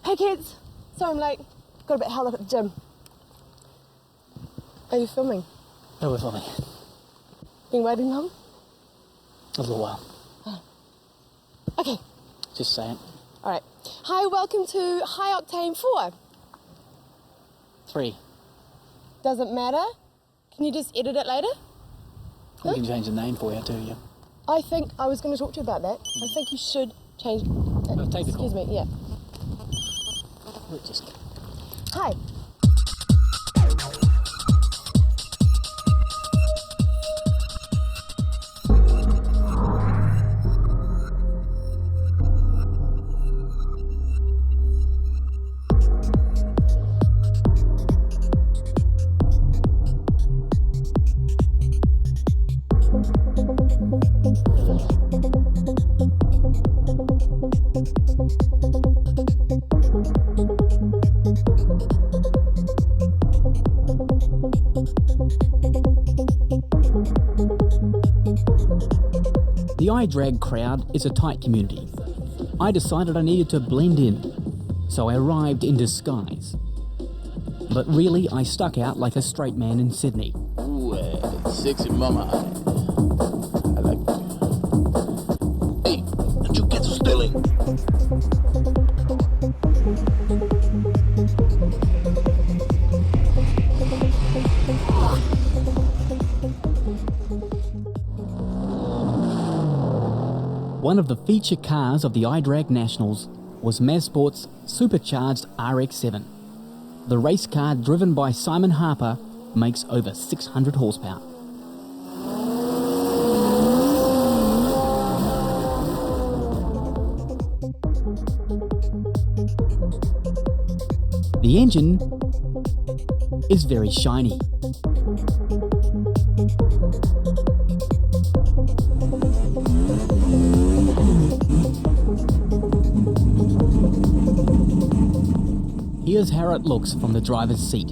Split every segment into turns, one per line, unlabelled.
Hey kids, sorry I'm late. Got a bit held up at the gym. Are you filming?
Oh, we're filming.
Been waiting long?
A little while.
Oh. Okay.
Just saying.
Alright. Hi, welcome to High Octane 4.
3.
Doesn't matter. Can you just edit it later?
We can change the name for you too, yeah.
I think I was going to talk to you about that. I think you should change...
take the call.
Excuse me, yeah.
Just...
Hi.
The iDrag crowd is a tight community. I decided I needed to blend in, so I arrived in disguise. But really, I stuck out like a straight man in Sydney.
Ooh, sexy mama. I like you. Hey, and you get to stealing.
One of the feature cars of the iDrag Nationals was Mazsport's supercharged RX-7. The race car driven by Simon Harper makes over 600 horsepower. The engine is very shiny. Here's how it looks from the driver's seat.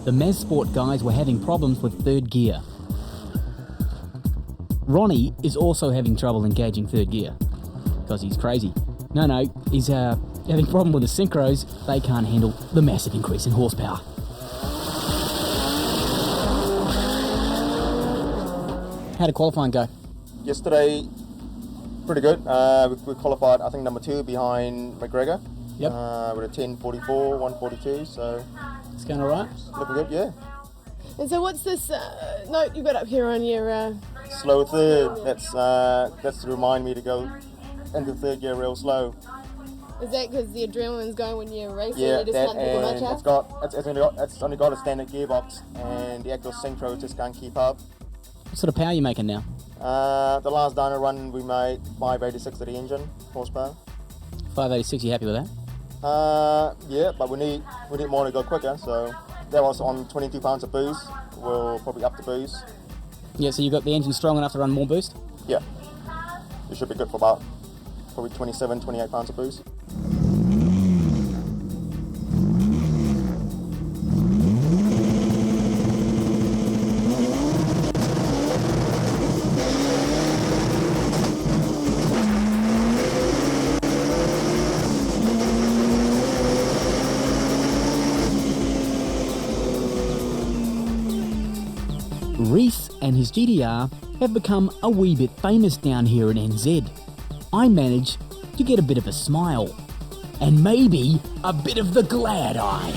The Mazsport guys were having problems with third gear. Ronnie is also having trouble engaging third gear, because he's crazy. No, he's having a problem with the synchros. They can't handle the massive increase in horsepower. How did qualifying go?
Yesterday, pretty good. We qualified, I think, number 2 behind McGregor.
Yep.
With a 10:44, 1:42, so...
It's going all right?
Looking good, yeah.
And so what's this note you got up here on your...
Slow third. That's to remind me to go into third gear real slow.
Is that because the adrenaline's going when you're racing?
Yeah,
you just
that,
can't take much
and
out?
it's only got a standard gearbox, and the actual synchro just can't keep up.
What sort of power are you making now?
The last dyno run we made 586 to the engine horsepower.
586, you happy with that?
Yeah, but we need more to go quicker. So that was on 22 pounds of boost. We'll probably up the boost.
Yeah, so you got the engine strong enough to run more boost?
Yeah, it should be good for about probably 27, 28 pounds of boost.
Reese and his GTR have become a wee bit famous down here in NZ. I managed to get a bit of a smile, and maybe a bit of the glad eye.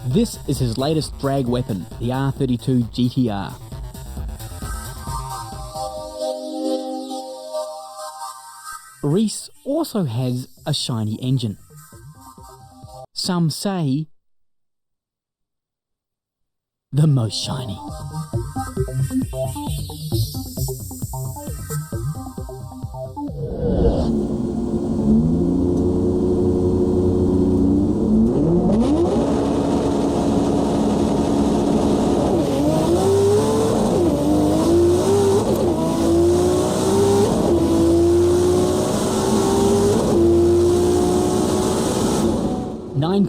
This is his latest drag weapon, the R32 GTR. Reese also has a shiny engine. Some say the most shiny.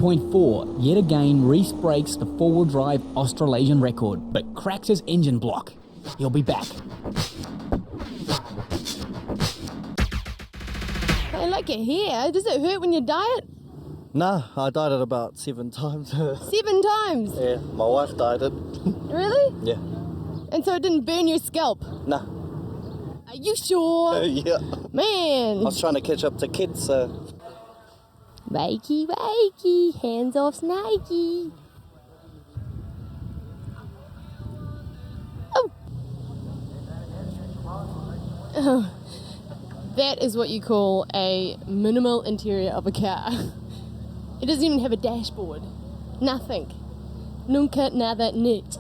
11.4, yet again Reese breaks the four-wheel drive Australasian record, but cracks his engine block. He'll be back.
I like your hair. Does it hurt when you dye it?
Nah, I dyed it about 7 times.
7 times?
Yeah, my wife dyed it.
Really?
Yeah.
And so it didn't burn your scalp?
Nah.
Are you sure?
Yeah.
Man.
I was trying to catch up to kids, so...
Wakey, wakey, hands off Snakey. Oh. That is what you call a minimal interior of a car. It doesn't even have a dashboard. Nothing. Nunca nada net.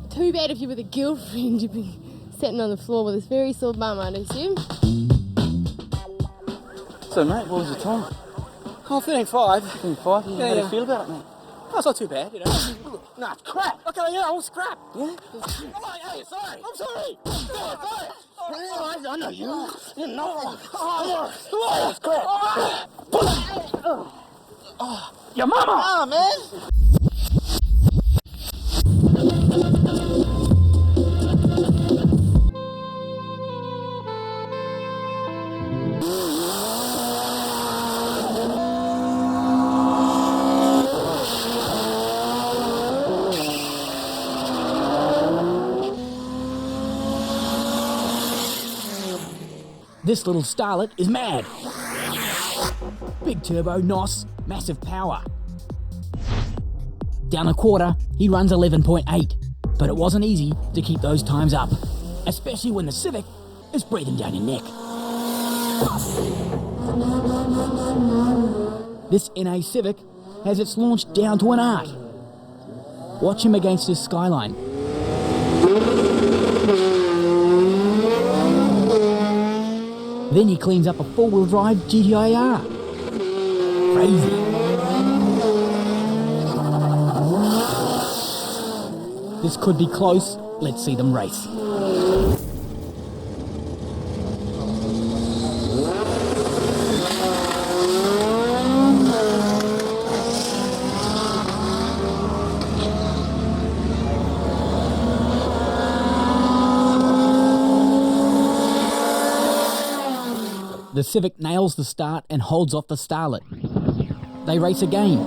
Too bad if you were with a girlfriend, you'd be sitting on the floor with this very sore bum, I'd assume.
So mate, what was the time?
Oh, 35.
25?
Yeah,
How do
yeah.
you feel about it, mate?
Oh, it's not too bad, you know.
Nah, it's crap.
Okay, yeah, I was crap.
Yeah?
Oh, hey, sorry. I'm sorry. Sorry.
I know you. You know.
Oh, it's crap.
Your mama!
Ah, man.
This little starlet is mad. Big turbo, NOS, massive power. Down a quarter, he runs 11.8, but it wasn't easy to keep those times up, especially when the Civic is breathing down your neck. This NA Civic has its launch down to an art. Watch him against his skyline. Then he cleans up a four-wheel drive GTIR. Crazy. This could be close. Let's see them race. The Civic nails the start and holds off the Starlet. They race again.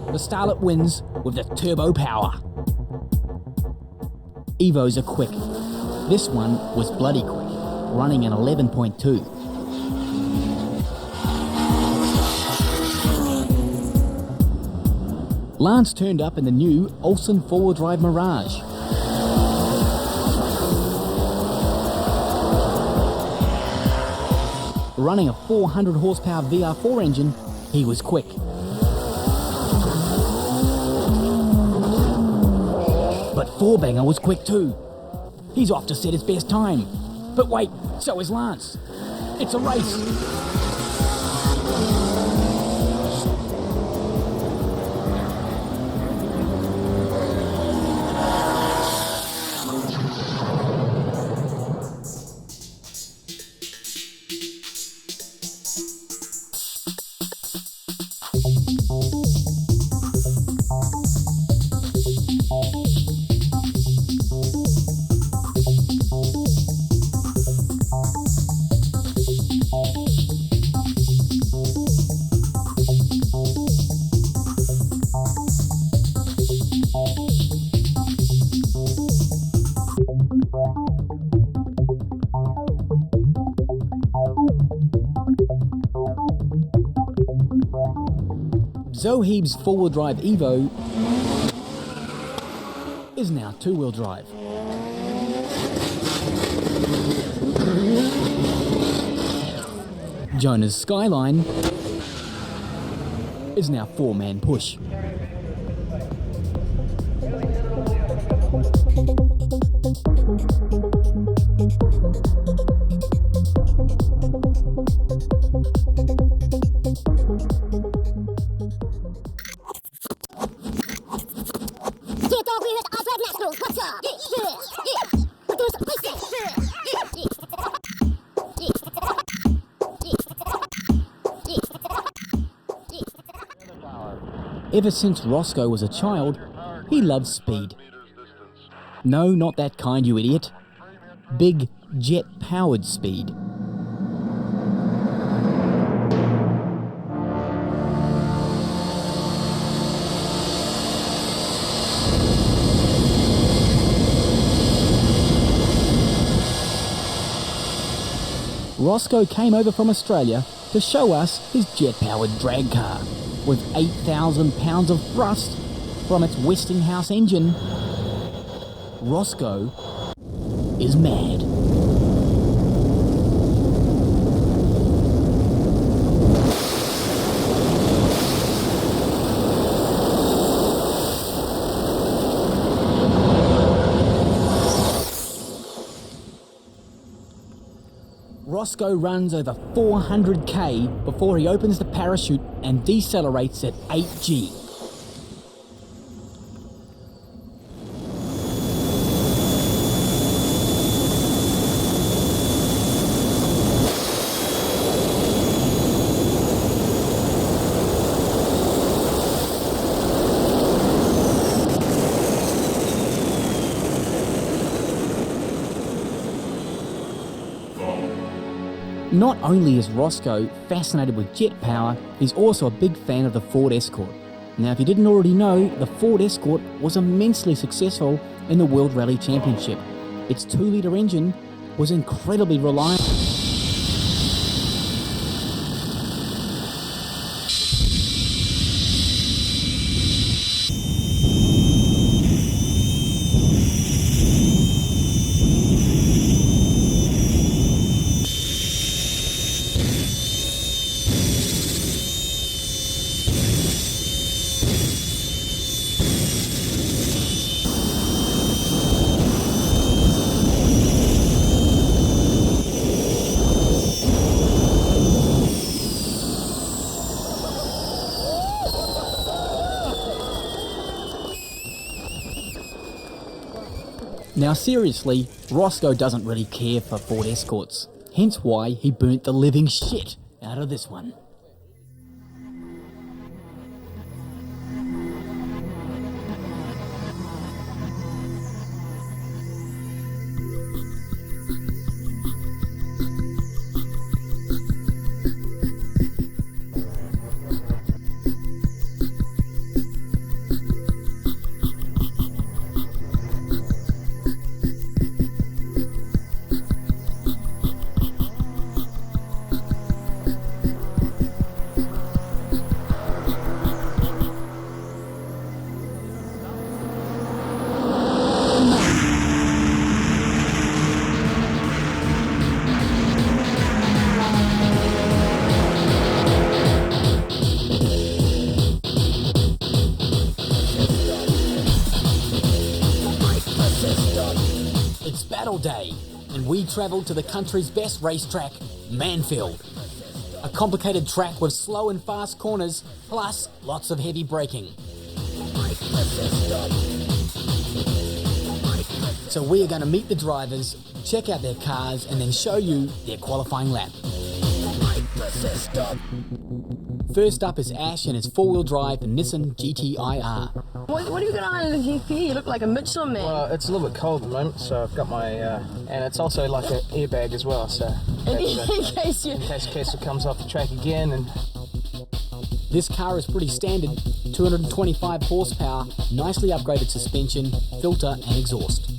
The Starlet wins with the turbo power. Evos are quick. This one was bloody quick, running an 11.2. Lance turned up in the new Olsen four-wheel drive Mirage. Running a 400 horsepower VR4 engine, he was quick. But Fourbanger was quick too. He's off to set his best time. But wait, so is Lance. It's a race. Zoheeb's four-wheel drive Evo is now two-wheel drive. Jonah's Skyline is now four-man push. Ever since Roscoe was a child, he loved speed. No, not that kind, you idiot. Big, jet-powered speed. Roscoe came over from Australia to show us his jet-powered drag car with 8,000 pounds of thrust from its Westinghouse engine. Roscoe is mad. Roscoe runs over 400k before he opens the parachute and decelerates at 8G. Not only is Roscoe fascinated with jet power, he's also a big fan of the Ford Escort. Now, if you didn't already know, the Ford Escort was immensely successful in the World Rally Championship. Its 2-litre engine was incredibly reliable. Now seriously, Roscoe doesn't really care for Ford Escorts, hence why he burnt the living shit out of this one. It's battle day, and we travelled to the country's best racetrack, Manfield. A complicated track with slow and fast corners, plus lots of heavy braking. So we are going to meet the drivers, check out their cars, and then show you their qualifying lap. First up is Ash and his four-wheel drive Nissan GT-IR.
What do you got on in the here? You look like a Michelin man.
Well, it's a little bit cold at the moment, so I've got my, and it's also like an airbag as well, so in case it comes off the track again. And
this car is pretty standard, 225 horsepower, nicely upgraded suspension, filter and exhaust.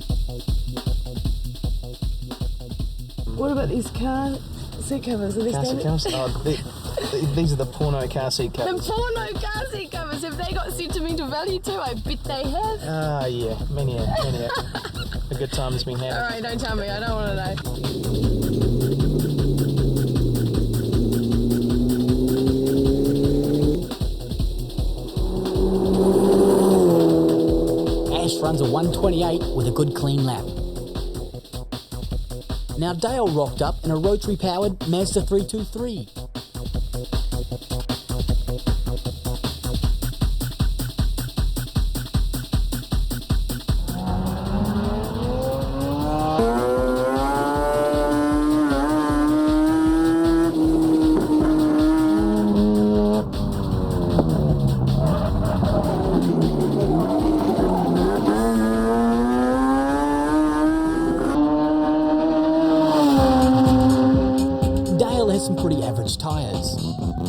What about these car seat covers? Are they
car seat
standard?
covers? Oh, these are the porno car seat covers.
The porno car seat covers, have they got sentimental value too? I bet they have.
Yeah, many a good time has been had.
Alright, don't tell me, I don't want to know.
Runs a 128 with a good clean lap. Now Dale rocked up in a rotary-powered Mazda 323.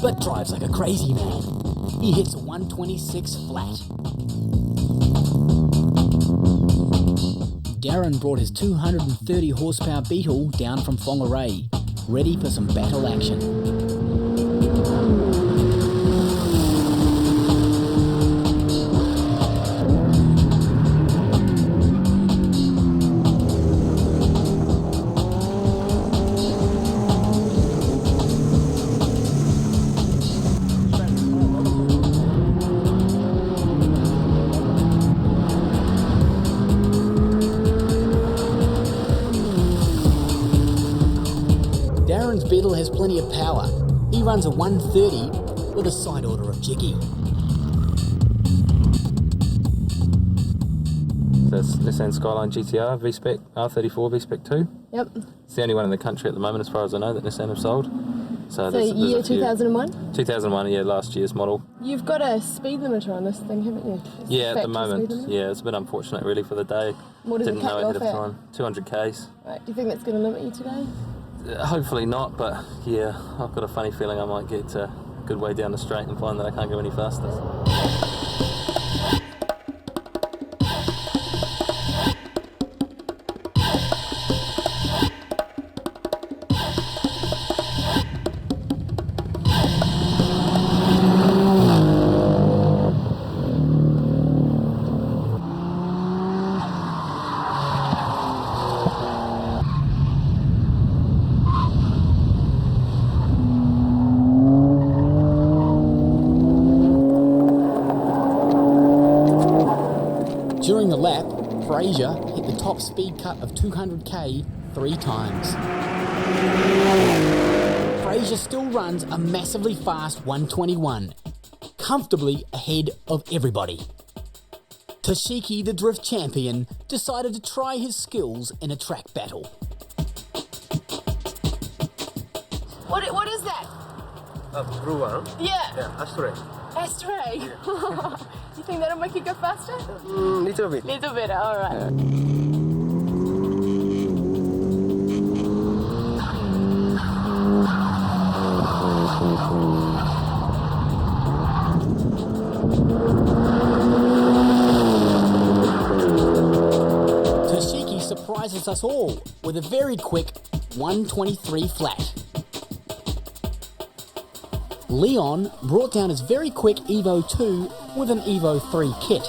but drives like a crazy man. He hits a 126 flat. Darren brought his 230 horsepower Beetle down from Whangarei, ready for some battle action. Darren's Beetle has plenty of power. He runs a 130 with a side order of Jiggy.
That's Nissan Skyline GTR V-Spec R34 V-Spec 2.
Yep.
It's the only one in the country at the moment, as far as I know, that Nissan have sold. So
year 2001?
2001, yeah, last year's model.
You've got a speed limiter on this thing, haven't you?
Yeah, at the
Factory
moment.
speed limiter?
Yeah, it's a bit unfortunate, really, for the day.
What does it
Didn't
cut
know
you
ahead of
off at?
time. 200 Ks.
Right, do you think that's going to limit you today?
Hopefully not, but yeah, I've got a funny feeling I might get a good way down the straight and find that I can't go any faster.
During the lap, Fraser hit the top speed cut of 200k 3 times. Fraser still runs a massively fast 121, comfortably ahead of everybody. Toshiki, the drift champion, decided to try his skills in a track battle.
What is that?
Brewer.
Yeah.
Yeah, ashtray.
Ashtray. Do you think that'll make you go faster?
Little bit.
Little bit, alright.
Toshiki surprises us all with a very quick 123 flat. Leon brought down his very quick Evo 2 with an Evo 3 kit.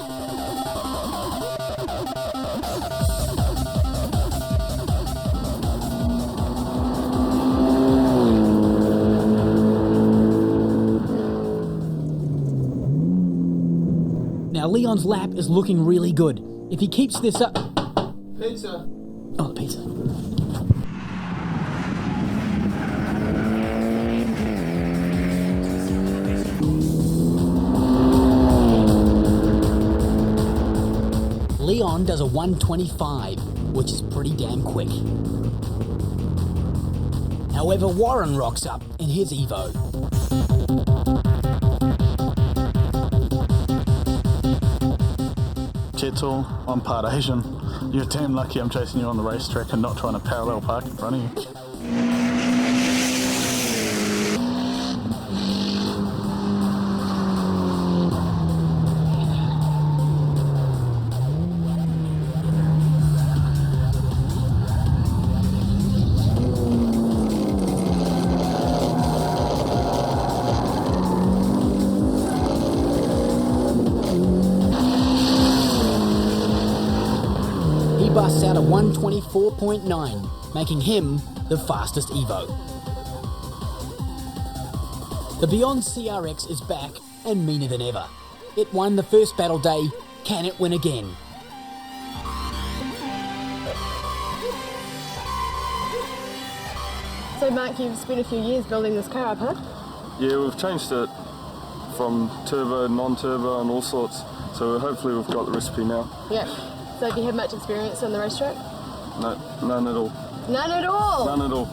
Now Leon's lap is looking really good. If he keeps this up...
Pizza.
Oh, the pizza. Leon does a 125, which is pretty damn quick. However, Warren rocks up in his Evo.
Kettle, I'm part Asian. You're damn lucky I'm chasing you on the racetrack and not trying to parallel park in front of you.
He busts out a 124.9, making him the fastest Evo. The Beyond CRX is back and meaner than ever. It won the first battle day. Can it win again?
So Mark, you've spent a few years building this car up, huh?
Yeah, we've changed it from turbo, non-turbo and all sorts. So hopefully we've got the recipe now.
Yeah. So have you had much experience on the racetrack?
No, none at all.
None at all?
None at all.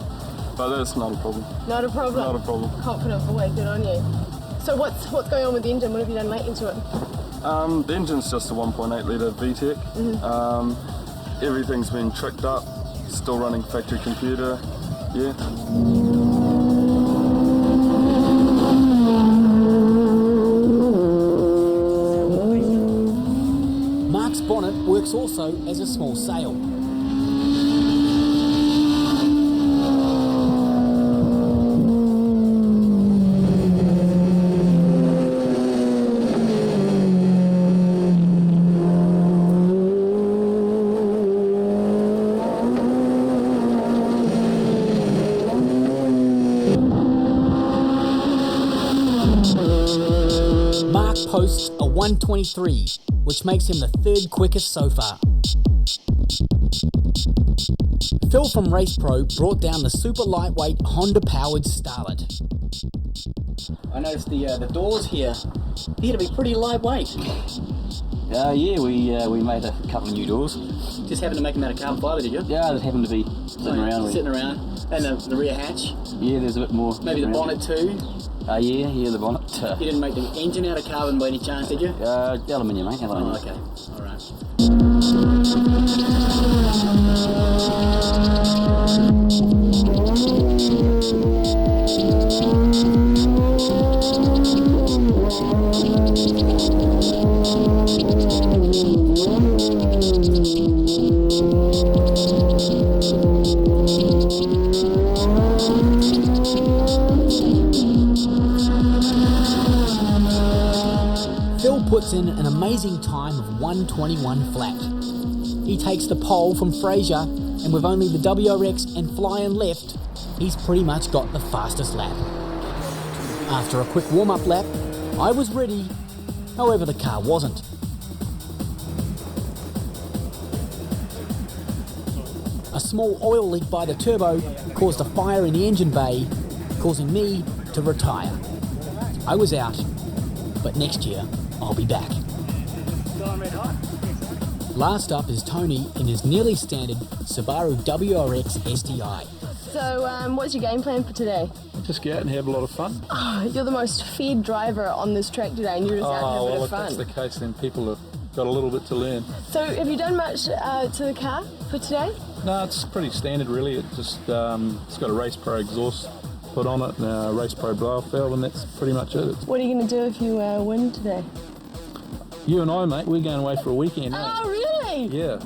But that's not a problem.
Not a problem?
Not a problem.
Confident boy, good on you. So what's going on with the engine? What have you done lately to it?
The engine's just a 1.8 litre VTEC. Everything's been tricked up. Still running factory computer. Yeah.
Mark's bonnet works also as a small sail. Mark posts a 1:23, which makes him the third quickest so far. Phil from Race Pro brought down the super lightweight Honda-powered Starlet. I noticed the doors here appear to be pretty lightweight.
Yeah, we made a couple of new doors.
Just happened to make them out of carbon fibre, did you?
Yeah, that happened to be sitting around.
Sitting around. And the rear hatch?
Yeah, there's a bit more.
Maybe the bonnet too?
Yeah, the bonnet.
You didn't make the engine out of carbon by any chance, did you?
Aluminium, mate. Aluminium.
Oh, okay. All right. Phil puts in an amazing time of 1:21 flat. He takes the pole from Fraser, and with only the WRX and flying left, he's pretty much got the fastest lap. After a quick warm-up lap, I was ready, however the car wasn't. A small oil leak by the turbo caused a fire in the engine bay, causing me to retire. I was out, but next year I'll be back. Last up is Tony in his nearly standard Subaru WRX STI.
So, what's your game plan for today?
Just get out and have a lot of fun.
Oh, you're the most fed driver on this track today, and you're just out to have a bit of
If that's
fun.
the case, then people have got a little bit to learn.
So, have you done much to the car for today?
No, it's pretty standard really. It just it's got a Race Pro exhaust put on it and a Race Pro blow-off valve, and that's pretty much it.
What are you going to do if you win today?
You and I, mate, we're going away for a weekend.
Oh, really?
Yeah.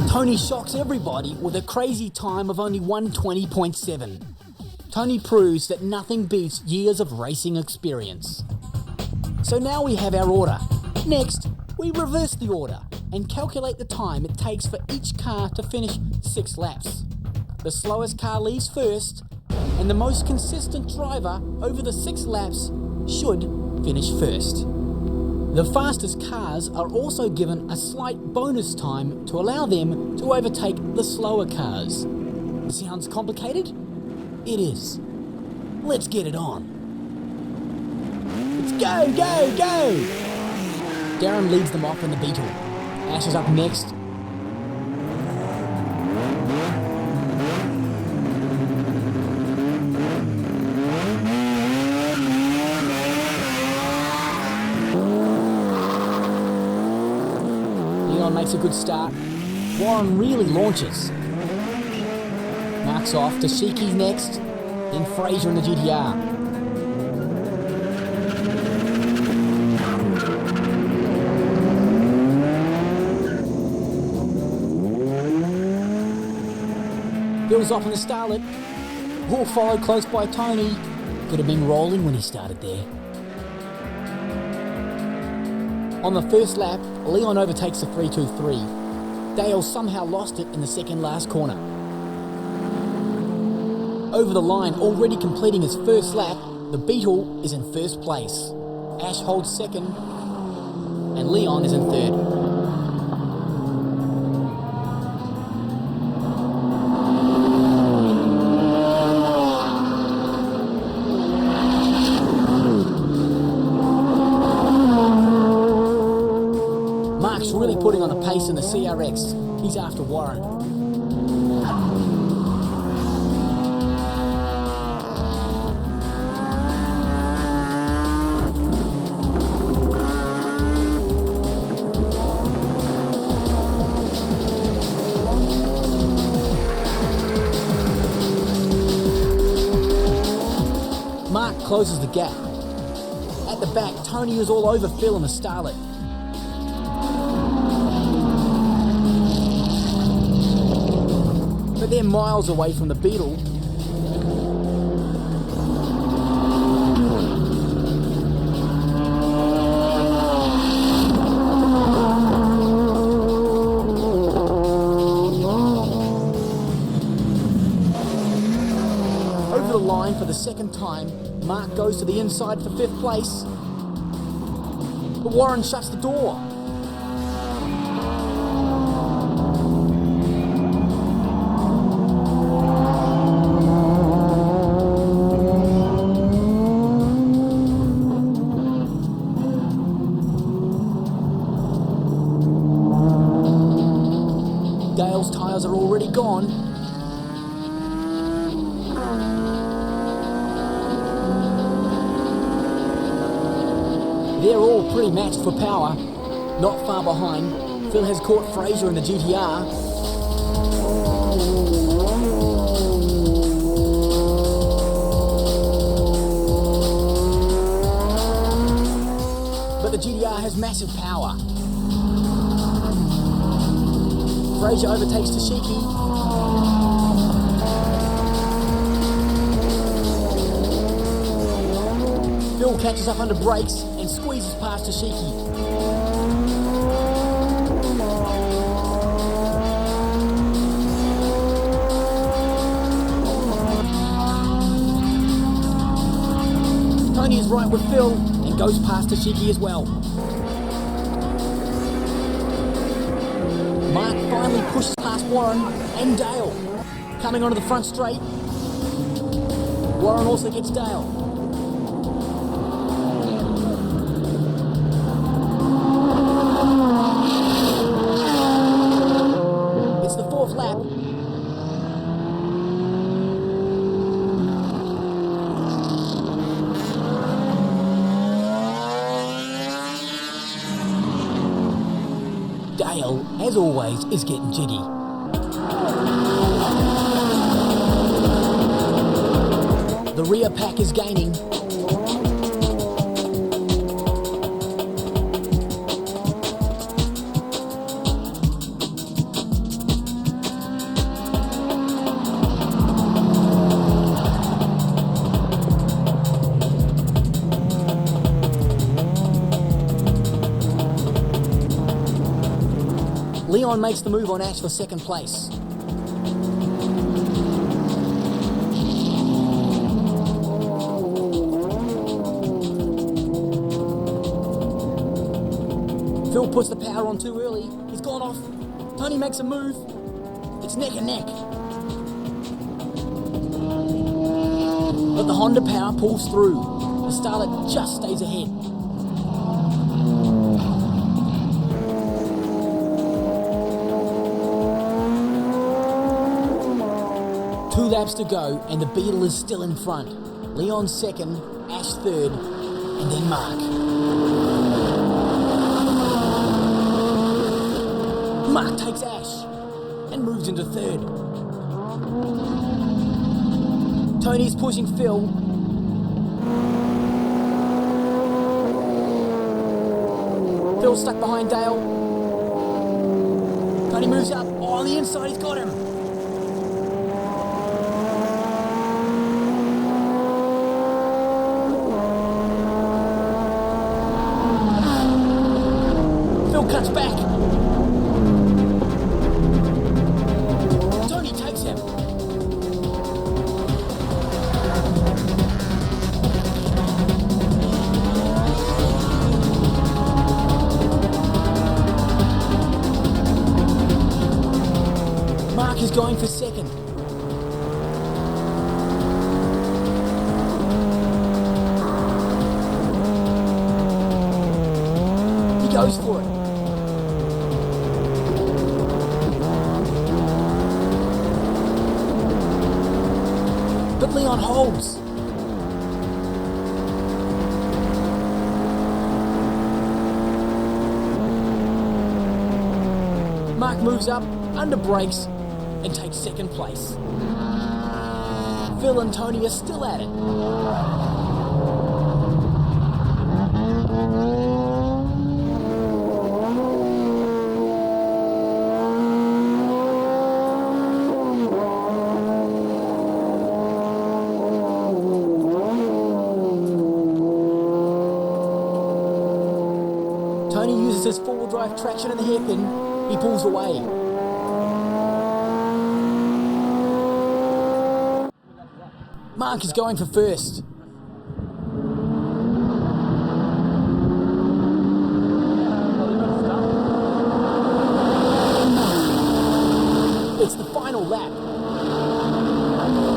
Tony shocks everybody with a crazy time of only 1:20.7. Tony proves that nothing beats years of racing experience. So now we have our order. Next, we reverse the order and calculate the time it takes for each car to finish 6 laps. The slowest car leaves first, and the most consistent driver over the 6 laps should finish first. The fastest cars are also given a slight bonus time to allow them to overtake the slower cars. Sounds complicated? It is. Let's get it on. Let's go, go, go! Darren leads them off in the Beetle. Ash is up next. Leon makes a good start. Warren really launches. Marks off to Shiki's next, then Fraser in the GTR. Bill's off in the Starlet. All followed close by Tony. Could have been rolling when he started there. On the first lap, Leon overtakes the 323. Dale somehow lost it in the second last corner. Over the line, already completing his first lap, the Beetle is in first place. Ash holds second, and Leon is in third. Mark's really putting on a pace in the CRX. He's after Warren. closes the gap. At the back, Tony is all over Phil and the Starlet. But they're miles away from the Beetle. Over the line for the second time, Mark goes to the inside for 5th place. But Warren shuts the door. Dale's tyres are already gone. They're all pretty matched for power. Not far behind, Phil has caught Fraser in the GTR. But the GTR has massive power. Fraser overtakes Tashiki. Phil catches up under brakes and squeezes past Tashiki. Tony is right with Phil and goes past Tashiki as well. Mark finally pushes past Warren and Dale. Coming onto the front straight. Warren also gets Dale. It's the 4th lap. Dale, as always, is getting jiggy. The rear pack is gaining. Leon makes the move on Ash for 2nd place. Phil puts the power on too early. He's gone off. Tony makes a move. It's neck and neck. But the Honda power pulls through. The Starlet just stays ahead. Two laps to go and the Beetle is still in front. Leon 2nd, Ash 3rd, and then Mark. Mark takes Ash and moves into 3rd. Tony's pushing Phil. Phil's stuck behind Dale. Tony moves up. Oh, on the inside, he's got him. Phil cuts back. Tony takes him. Mark is going for 2nd. He goes for it. But Leon holds. Mark moves up, under brakes, and takes 2nd place. Phil and Tony are still at it. Tony uses his four-wheel drive traction in the hairpin. He pulls away. Mark is going for first. It's the final lap.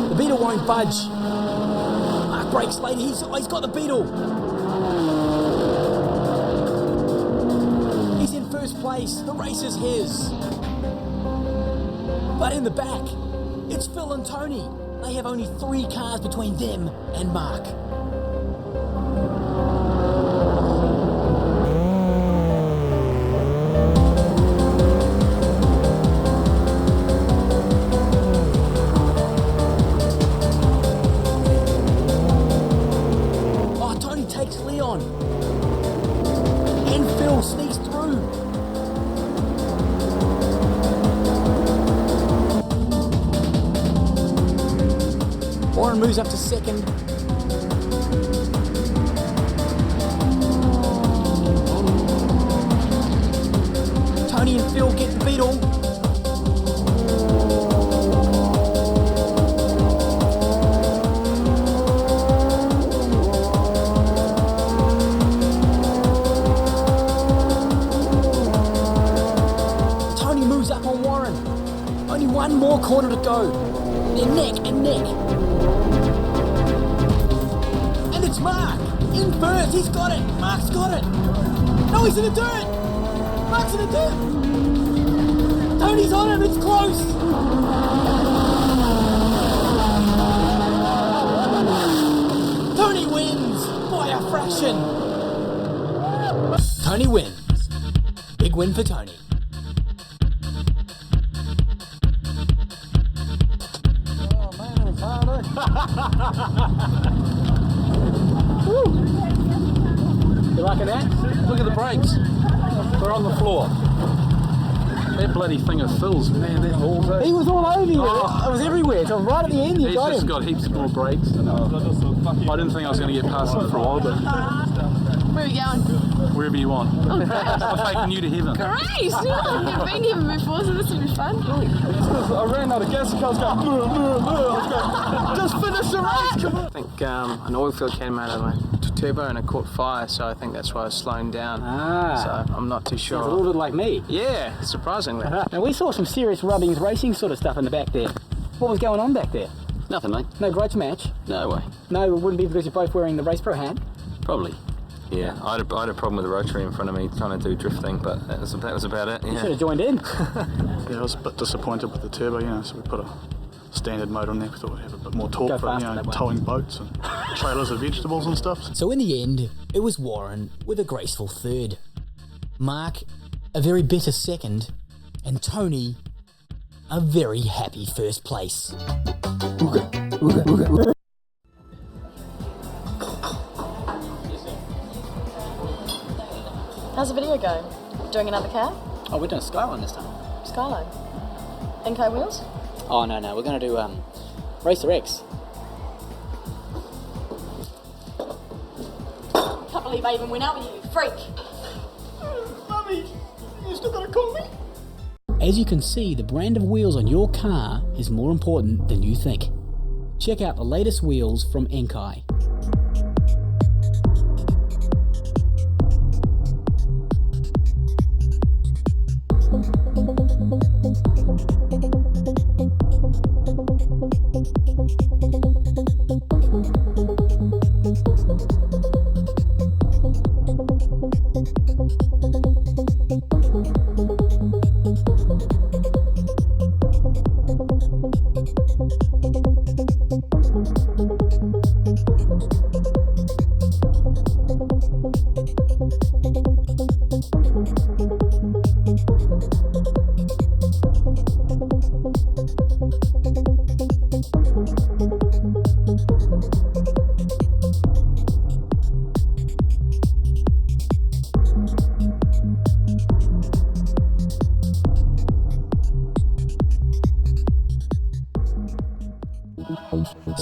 The Beetle won't budge. Mark brakes later. He's got the Beetle. He's in first place. The race is his. But in the back, it's Phil and Tony. They have only 3 cars between them and Mark. Oh, Tony takes Leon. And Phil sneaks through. Warren moves up to second. Tony and Phil get the Beetle. Tony moves up on Warren. Only one more corner to go. They're neck and neck. And it's Mark! In first, he's got it! Mark's got it! No, he's in the dirt! Mark's in the dirt! Tony's on him, it's close! Tony wins! By a fraction! Tony wins. Big win for Tony.
You liking that? Look at the brakes. They're on the floor. That bloody thing of Phil's, man, that whole thing.
He was all over you. It was everywhere. So right at the end, you got him.
He's just got heaps more brakes. And, I didn't think I was going to get past him for a while, but
Where are you going?
wherever you want.
Oh, great.
I'm taking you to heaven.
Great! I've been here before, so this will be fun.
I ran out of gas and I was going, just finish the race, come on.
I think an oil field came out of my turbo and it caught fire, so I think that's why I was slowing down. So I'm not too sure.
Sounds a little bit like me.
Yeah, surprisingly.
Now we saw some serious rubbings racing sort of stuff in the back there. What was going on back there?
Nothing, mate.
No grudge match?
No way.
No, it wouldn't be because you're both wearing the Race Pro hat?
Probably.
Yeah, I had a problem with the rotary in front of me trying to do drifting, but that was about it.
You
Yeah.
should have joined in.
Yeah, I was a bit disappointed with the turbo, so we put a standard motor on there. We thought we'd have a bit more torque for towing boats and trailers of vegetables and stuff.
So in the end, it was Warren with a graceful third, Mark a very bitter second, and Tony a very happy first place.
How's the video go? Doing another cab?
Oh, we're doing Skyline this time.
Skyline? NK wheels?
Oh, no, we're going to do Racer X.
Can't believe I even went out with you, freak!
Mummy, you still gotta call me?
As you can see, the brand of wheels on your car is more important than you think. Check out the latest wheels from Enkai.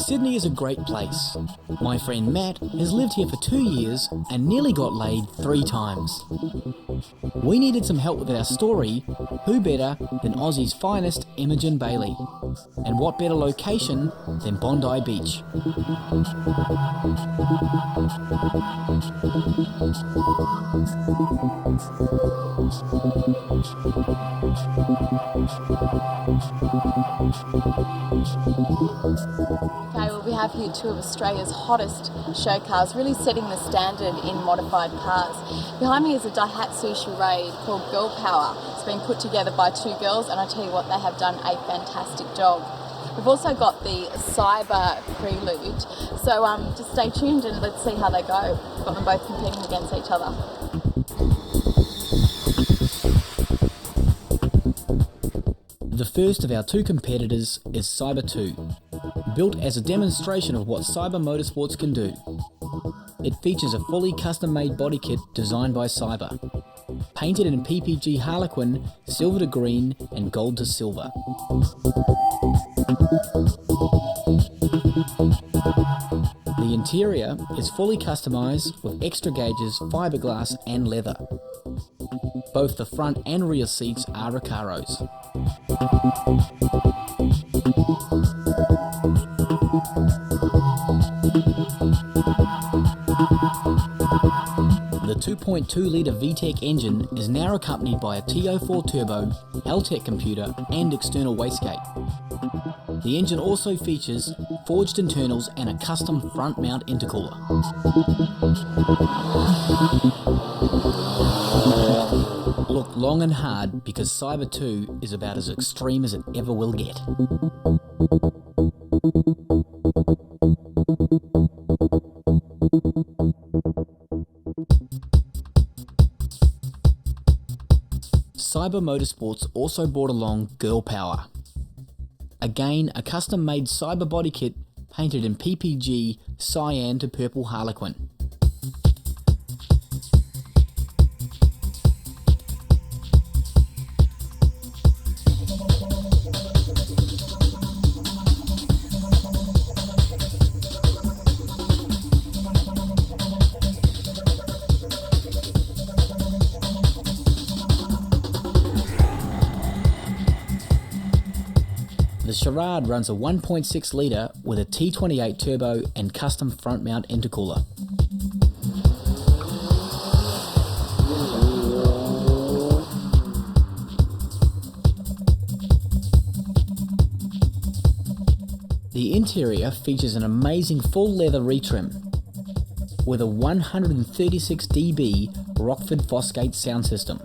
Sydney is a great place. My friend Matt has lived here for 2 years and nearly got laid 3 times. We needed some help with our story. Who better than Aussie's finest, Imogen Bailey? And what better location than Bondi Beach?
Okay, well, we have here two of Australia's hottest show cars, really setting the standard in modified cars. Behind me is a Daihatsu Charade called Girl Power. It's been put together by 2 girls, and I tell you what, they have done a fantastic job. We've also got the Cyber Prelude, so just stay tuned and let's see how they go. We've got them both competing against each other.
The first of our 2 competitors is Cyber 2, built as a demonstration of what Cyber Motorsports can do. It features a fully custom-made body kit designed by Cyber, painted in PPG Harlequin, silver to green and gold to silver. The interior is fully customised with extra gauges, fiberglass and leather. Both the front and rear seats are Recaros. The 2.2-litre VTEC engine is now accompanied by a TO4 turbo, L-Tech computer and external wastegate. The engine also features forged internals and a custom front mount intercooler. Look long and hard because Cyber 2 is about as extreme as it ever will get. Cyber Motorsports also brought along Girl Power. Again, a custom-made Cyber body kit painted in PPG cyan to purple Harlequin. The Charade runs a 1.6 litre with a T28 turbo and custom front mount intercooler. The interior features an amazing full leather retrim with a 136 dB Rockford Fosgate sound system.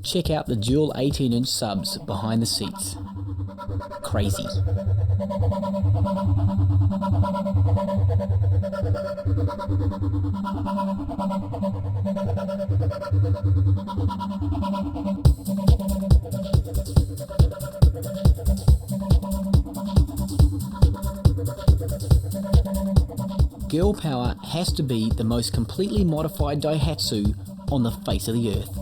Check out the dual 18-inch subs behind the seats. Crazy. Girl Power has to be the most completely modified Daihatsu on the face of the earth.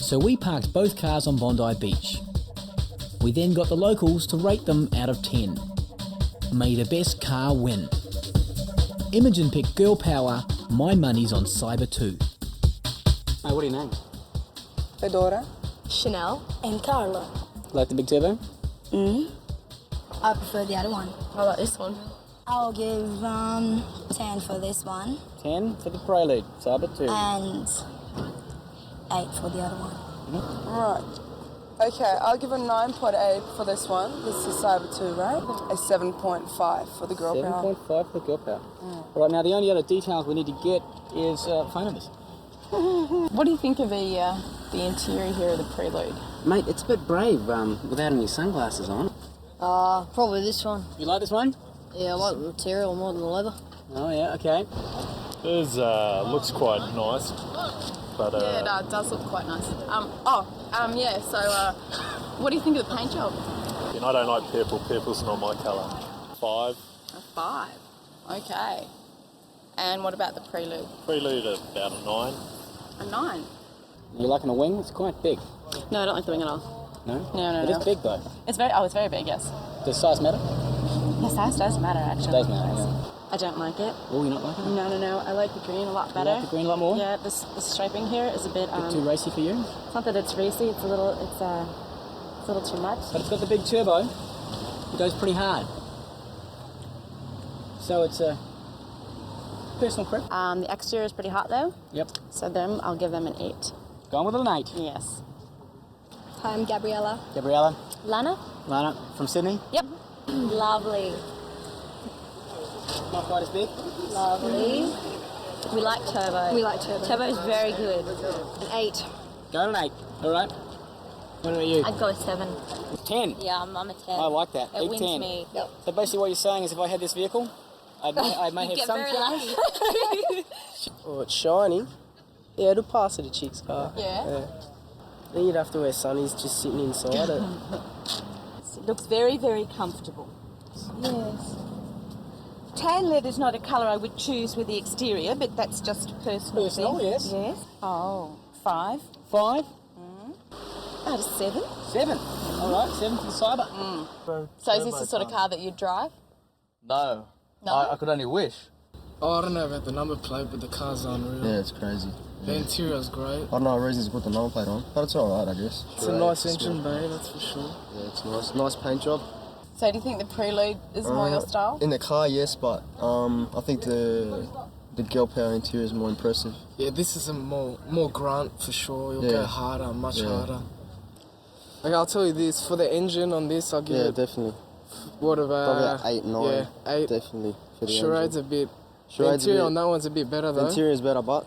So we parked both cars on Bondi Beach. We then got the locals to rate them out of 10. May the best car win. Imogen picked Girl Power, my money's on Cyber 2.
Hey, what are your names?
Fedora,
Chanel,
and Carla.
Like the big turbo?
I prefer the other one.
How about this one?
I'll give 10 for this one.
10 for the Prelude, Cyber 2.
And 8 for the other one.
Right. Okay, I'll give a 9.8 for this one. This is Cyber 2, right? A 7.5 for the Girl Power.
7.5 for the Girl Power. Right, now the only other details we need to get is phone numbers.
What do you think of the interior here of the Prelude?
Mate, it's a bit brave without any sunglasses on.
Probably this one.
You like this one?
Yeah, I like the material more than the leather.
Oh yeah, okay.
This looks quite nice, but
yeah, it does look quite nice. Yeah. So, what do you think of the paint job?
I don't like purple. Purple's not my colour. 5.
A 5. Okay. And what about the Prelude?
Prelude about a 9.
A 9.
You liking the wing? It's quite big.
No, I don't like the wing at all.
No?
No.
It is big though.
It's very big, yes.
Does size matter?
The size does matter, actually.
It does matter, yeah.
I don't like it.
Oh, you not like it?
No. I like the green a lot better.
You like the green a lot more?
Yeah, this striping here is a bit...
Too racy for you?
It's not that it's racy, it's a little too much.
But it's got the big turbo. It goes pretty hard. So it's a personal prep.
The exterior is pretty hot though.
Yep.
So I'll give them an 8.
Going with an 8?
Yes.
Hi, I'm Gabriella.
Gabriella?
Lana?
Lana, from Sydney?
Yep.
Lovely.
Not quite as big?
Lovely.
We like turbo.
We like turbo.
Turbo is very good.
An 8.
Go an 8. All right. What about you?
I'd go a 7.
10?
Yeah, I'm a 10.
I like that.
It
Big
wins
10.
me. Yep.
So basically what you're saying is if I had this vehicle, I may have
get
some
very
chance.
lucky.
Oh, it's shiny. Yeah, it'll pass at a chick's car.
Yeah?
Then you'd have to wear sunnies just sitting inside it.
It looks very, very comfortable. Yes. Tan leather is not a colour I would choose with the exterior, but that's just personal.
Personal,
thing.
yes.
Yes. Oh, 5.
5?
About a 7.
7. All right, 7 for the Cyber.
So is this the sort of car that you'd drive?
No.
No?
I could only wish.
Oh, I don't know about the number plate, but the car's unreal.
Yeah, it's crazy.
The interior's great.
I don't know reasons to put the number plate on, but it's alright, I guess.
It's a nice engine bay, that's for sure.
Yeah, it's nice. Nice paint job.
So do you think the Prelude is more your style?
In the car, yes, but I think the girl power interior is more impressive.
Yeah, this is a more grunt for sure. You'll go harder, much harder. Okay, I'll tell you this, for the engine on this, I'll give it...
Yeah, definitely.
What about...
Probably 8, 9.
Yeah, 8.
Definitely. For the
Cherade's a bit...
Cherade's
the interior on that one's a bit better though.
The interior is better, but...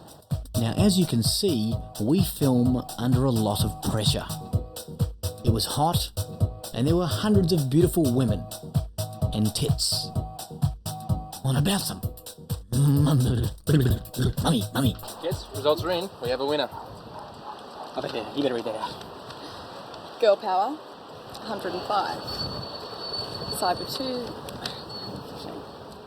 Now, as you can see, we film under a lot of pressure. It was hot, and there were hundreds of beautiful women and tits. What about them? Mummy.
Yes, results are in. We have a winner.
I bet you better read that out.
Girl power, 105. Cyber 2,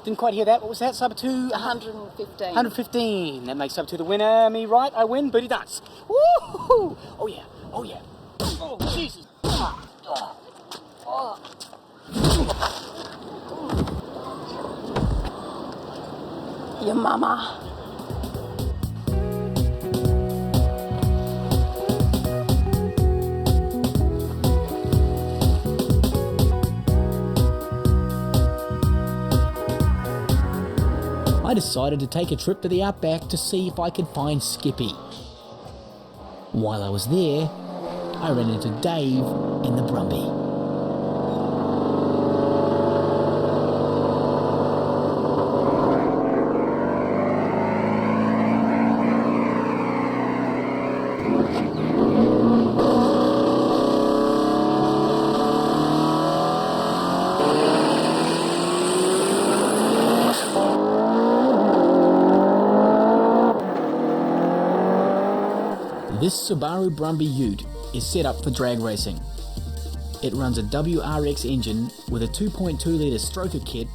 Didn't quite hear that. What was that? Cyber 2?
115.
115. That makes Cyber 2 the winner. Me right? I win. Booty dance. Woo-hoo! Oh yeah. Oh yeah. Oh Jesus.
Your mama.
I decided to take a trip to the outback to see if I could find Skippy. While I was there, I ran into Dave in the Brumby. This Subaru Brumby Ute is set up for drag racing. It runs a WRX engine with a 2.2 litre stroker kit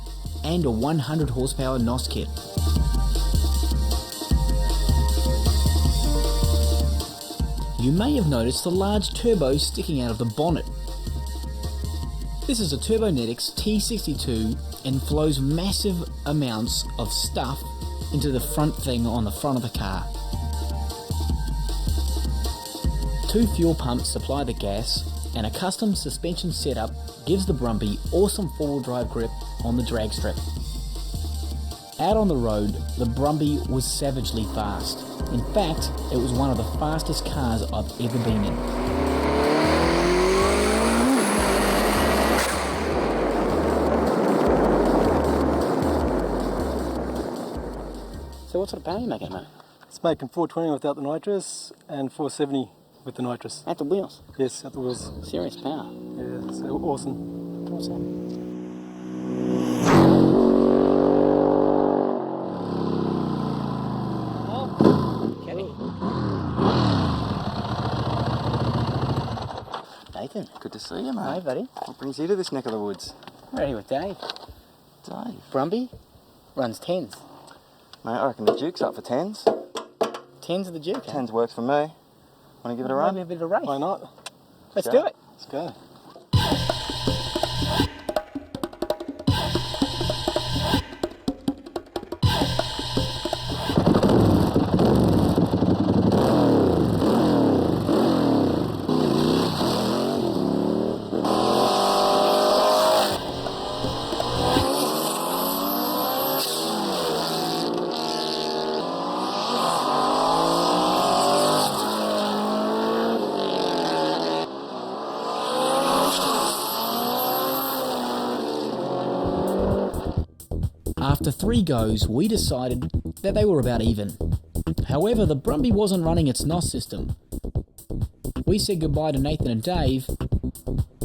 and a 100 horsepower NOS kit. You may have noticed the large turbo sticking out of the bonnet. This is a Turbonetics T62 and flows massive amounts of stuff into the front thing on the front of the car. 2 fuel pumps supply the gas, and a custom suspension setup gives the Brumby awesome four-wheel drive grip on the drag strip. Out on the road, the Brumby was savagely fast. In fact, it was one of the fastest cars I've ever been in.
So what sort of power are you making, mate?
It's making 420 without the nitrous and 470 with the nitrous.
At the wheels?
Yes, at the wheels.
Serious power.
Yeah, so awesome.
Awesome. Nathan.
Good to see you, mate.
Hey, buddy.
What brings you to this neck of the woods?
Ready with Dave.
Dave?
Brumby runs 10s.
Mate, I reckon the Duke's up for 10s.
10s of the Duke,
10s works for me. Want to give it a run?
Maybe a bit of a race.
Why not?
Let's do it.
Let's go.
After 3 goes, we decided that they were about even. However, the Brumby wasn't running its NOS system. We said goodbye to Nathan and Dave.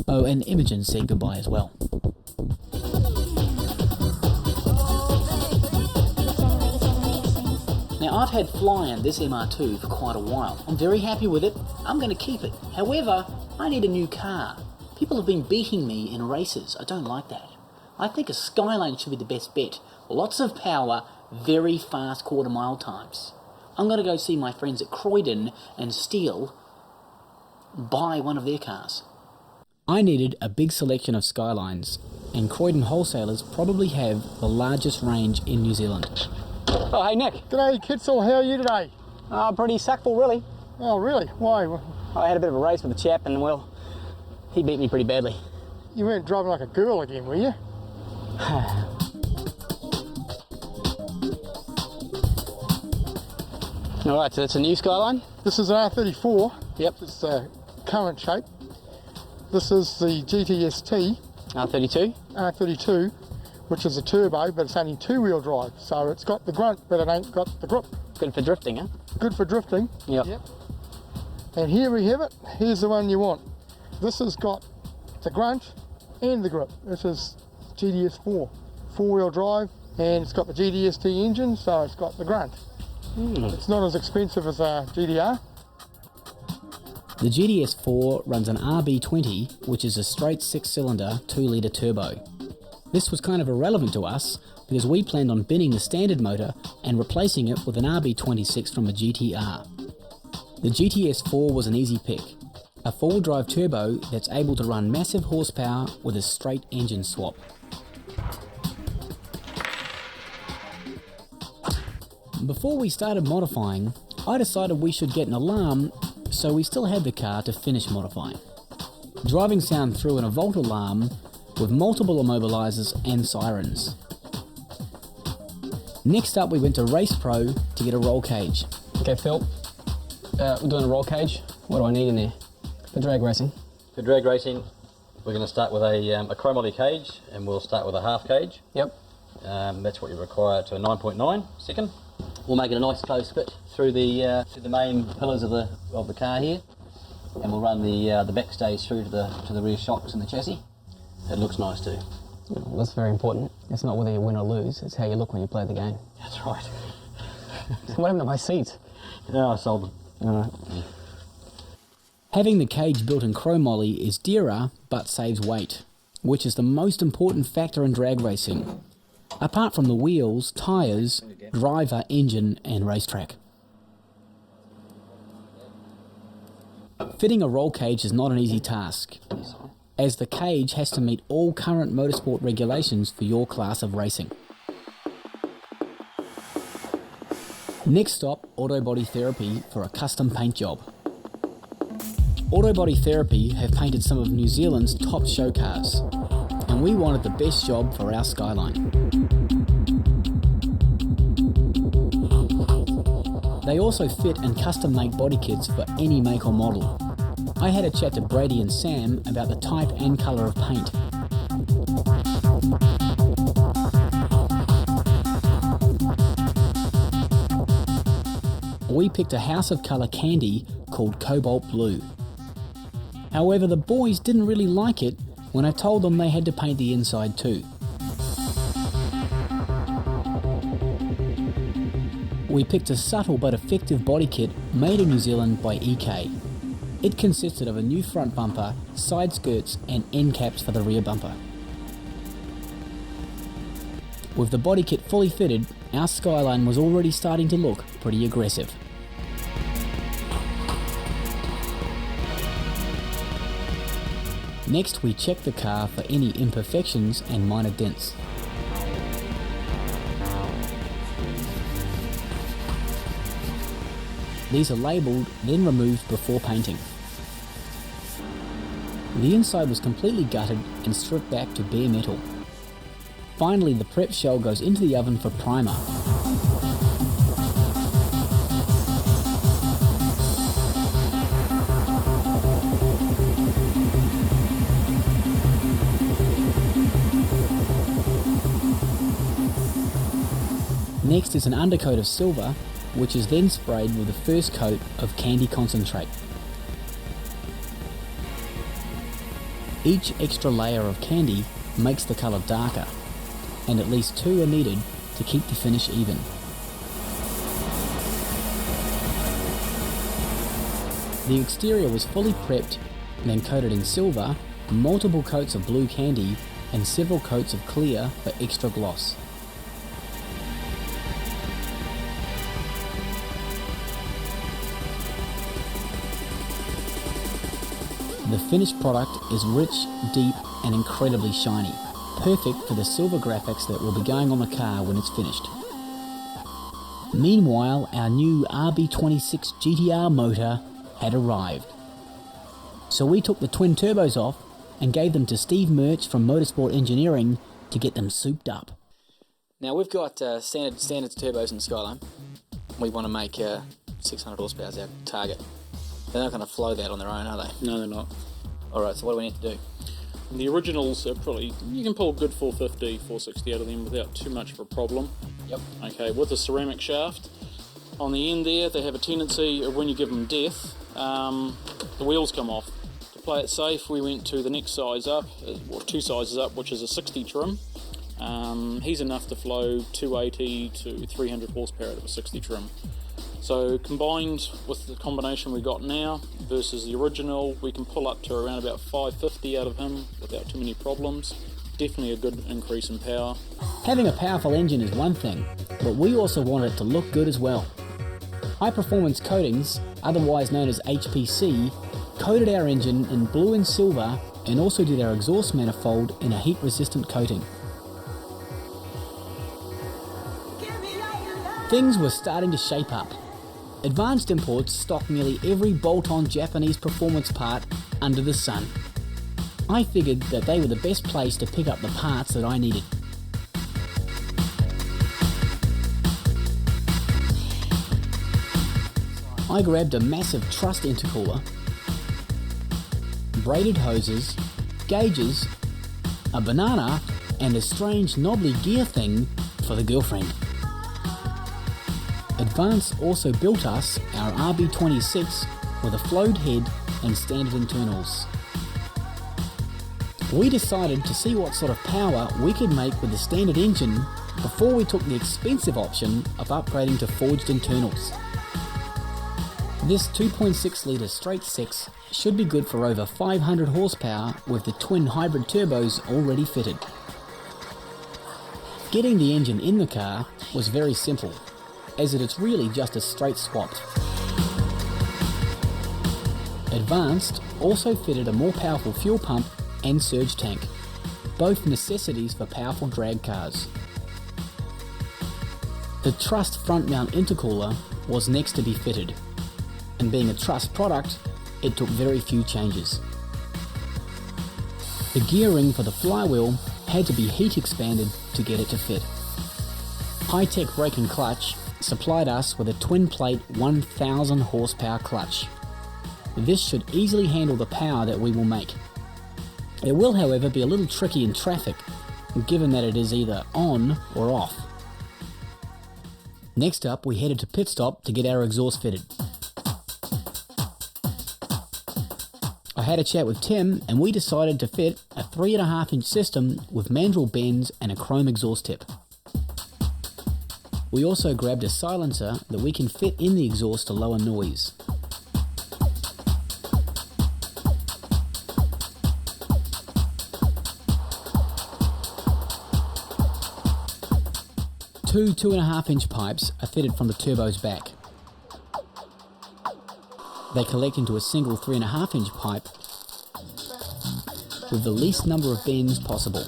Oh, and Imogen said goodbye as well. Now, I've had flying this MR2 for quite a while. I'm very happy with it. I'm going to keep it. However, I need a new car. People have been beating me in races. I don't like that. I think a Skyline should be the best bet. Lots of power, very fast quarter-mile times. I'm going to go see my friends at Croydon and buy one of their cars. I needed a big selection of Skylines, and Croydon wholesalers probably have the largest range in New Zealand.
Oh, hey Nick. G'day Kitzel, how are you today? Pretty sackful really. Oh really? Why? I had a bit of a race with a chap and well, he beat me pretty badly. You weren't driving like a girl again, were you? Alright, so that's a new Skyline? This is an R34. Yep. It's the current shape. This is the GTST. R32? R32, which is a turbo, but it's only 2-wheel drive. So it's got the grunt, but it ain't got the grip. Good for drifting, huh? Good for drifting. Yep. And here we have it. Here's the one you want. This has got the grunt and the grip. This is GTS4, 4-wheel drive, and it's got the GTST engine, so it's got the grunt. It's not as expensive as a GTR.
The GTS4 runs an RB20, which is a straight 6-cylinder 2-litre turbo. This was kind of irrelevant to us because we planned on binning the standard motor and replacing it with an RB26 from a GTR. The GTS4 was an easy pick, a 4-wheel drive turbo that's able to run massive horsepower with a straight engine swap. Before we started modifying, I decided we should get an alarm, so we still had the car to finish modifying. Driving sound through an Volt alarm with multiple immobilizers and sirens. Next up we went to Race Pro to get a roll cage.
Okay Phil, we're doing a roll cage. What do I need in there? For drag racing.
For drag racing, we're going to start with a chromoly cage, and we'll start with a half cage. Yep. That's what you require to a 9.9 second. We'll make it a nice close fit through the main pillars of the car here, and we'll run the backstays through to the rear shocks and the chassis. It looks nice too.
Well, that's very important. It's not whether you win or lose, it's how you look when you play the game.
That's right.
What happened to my seats?
No, I sold them.
Alright.
Having the cage built in chromoly is dearer but saves weight, which is the most important factor in drag racing, apart from the wheels, tyres, driver, engine and racetrack. Fitting a roll cage is not an easy task, as the cage has to meet all current motorsport regulations for your class of racing. Next stop, Auto Body Therapy for a custom paint job. Auto Body Therapy have painted some of New Zealand's top show cars, and we wanted the best job for our Skyline. They also fit and custom make body kits for any make or model. I had a chat to Brady and Sam about the type and colour of paint. We picked a house of colour candy called Cobalt Blue. However, the boys didn't really like it when I told them they had to paint the inside too. We picked a subtle but effective body kit made in New Zealand by EK. It consisted of a new front bumper, side skirts and end caps for the rear bumper. With the body kit fully fitted, our Skyline was already starting to look pretty aggressive. Next, we check the car for any imperfections and minor dents. These are labelled, then removed before painting. The inside was completely gutted and stripped back to bare metal. Finally, the prep shell goes into the oven for primer. Next is an undercoat of silver, which is then sprayed with the first coat of candy concentrate. Each extra layer of candy makes the colour darker, and at least 2 are needed to keep the finish even. The exterior was fully prepped, then coated in silver, multiple coats of blue candy, and several coats of clear for extra gloss. The finished product is rich, deep, and incredibly shiny, perfect for the silver graphics that will be going on the car when it's finished. Meanwhile, our new RB26 GTR motor had arrived. So we took the twin turbos off and gave them to Steve Murch from Motorsport Engineering to get them souped up.
Now we've got standard turbos in Skyline. We want to make 600 horsepower as our target. They're not going to flow that on their own, are they?
No, they're not.
Alright, so what do we need to do?
The originals are probably, you can pull a good 450, 460 out of them without too much of a problem.
Yep.
Okay, with a ceramic shaft, on the end there, they have a tendency of when you give them depth, the wheels come off. To play it safe, we went to the next size up, or 2 sizes up, which is a 60 trim. He's enough to flow 280 to 300 horsepower out of a 60 trim. So combined with the combination we got now versus the original, we can pull up to around about 550 out of him without too many problems. Definitely a good increase in power.
Having a powerful engine is one thing, but we also want it to look good as well. High Performance Coatings, otherwise known as HPC, coated our engine in blue and silver and also did our exhaust manifold in a heat-resistant coating. Things were starting to shape up. Advanced Imports stock nearly every bolt-on Japanese performance part under the sun. I figured that they were the best place to pick up the parts that I needed. I grabbed a massive truss intercooler, braided hoses, gauges, a banana, and a strange knobbly gear thing for the girlfriend. Advance also built us our RB26 with a flowed head and standard internals. We decided to see what sort of power we could make with the standard engine before we took the expensive option of upgrading to forged internals. This 2.6 litre straight 6 should be good for over 500 horsepower with the twin hybrid turbos already fitted. Getting the engine in the car was very simple, as it is really just a straight swap. Advanced also fitted a more powerful fuel pump and surge tank, both necessities for powerful drag cars. The trussed front mount intercooler was next to be fitted, and being a truss product, it took very few changes. The gearing for the flywheel had to be heat expanded to get it to fit. High-tech brake and clutch supplied us with a twin plate 1000 horsepower clutch. This should easily handle the power that we will make. It will, however, be a little tricky in traffic, given that it is either on or off. Next up, we headed to pit stop to get our exhaust fitted. I had a chat with Tim and we decided to fit a 3.5-inch system with mandrel bends and a chrome exhaust tip. We also grabbed a silencer that we can fit in the exhaust to lower noise. Two 2.5-inch pipes are fitted from the turbo's back. They collect into a single 3.5-inch pipe with the least number of bends possible.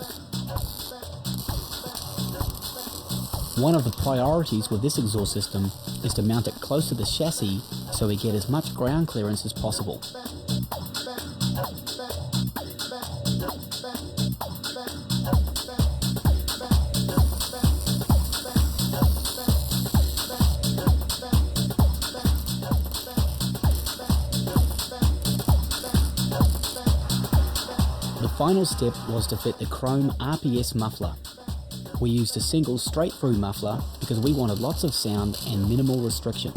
One of the priorities with this exhaust system is to mount it close to the chassis so we get as much ground clearance as possible. The final step was to fit the chrome RPS muffler. We used a single straight-through muffler because we wanted lots of sound and minimal restriction.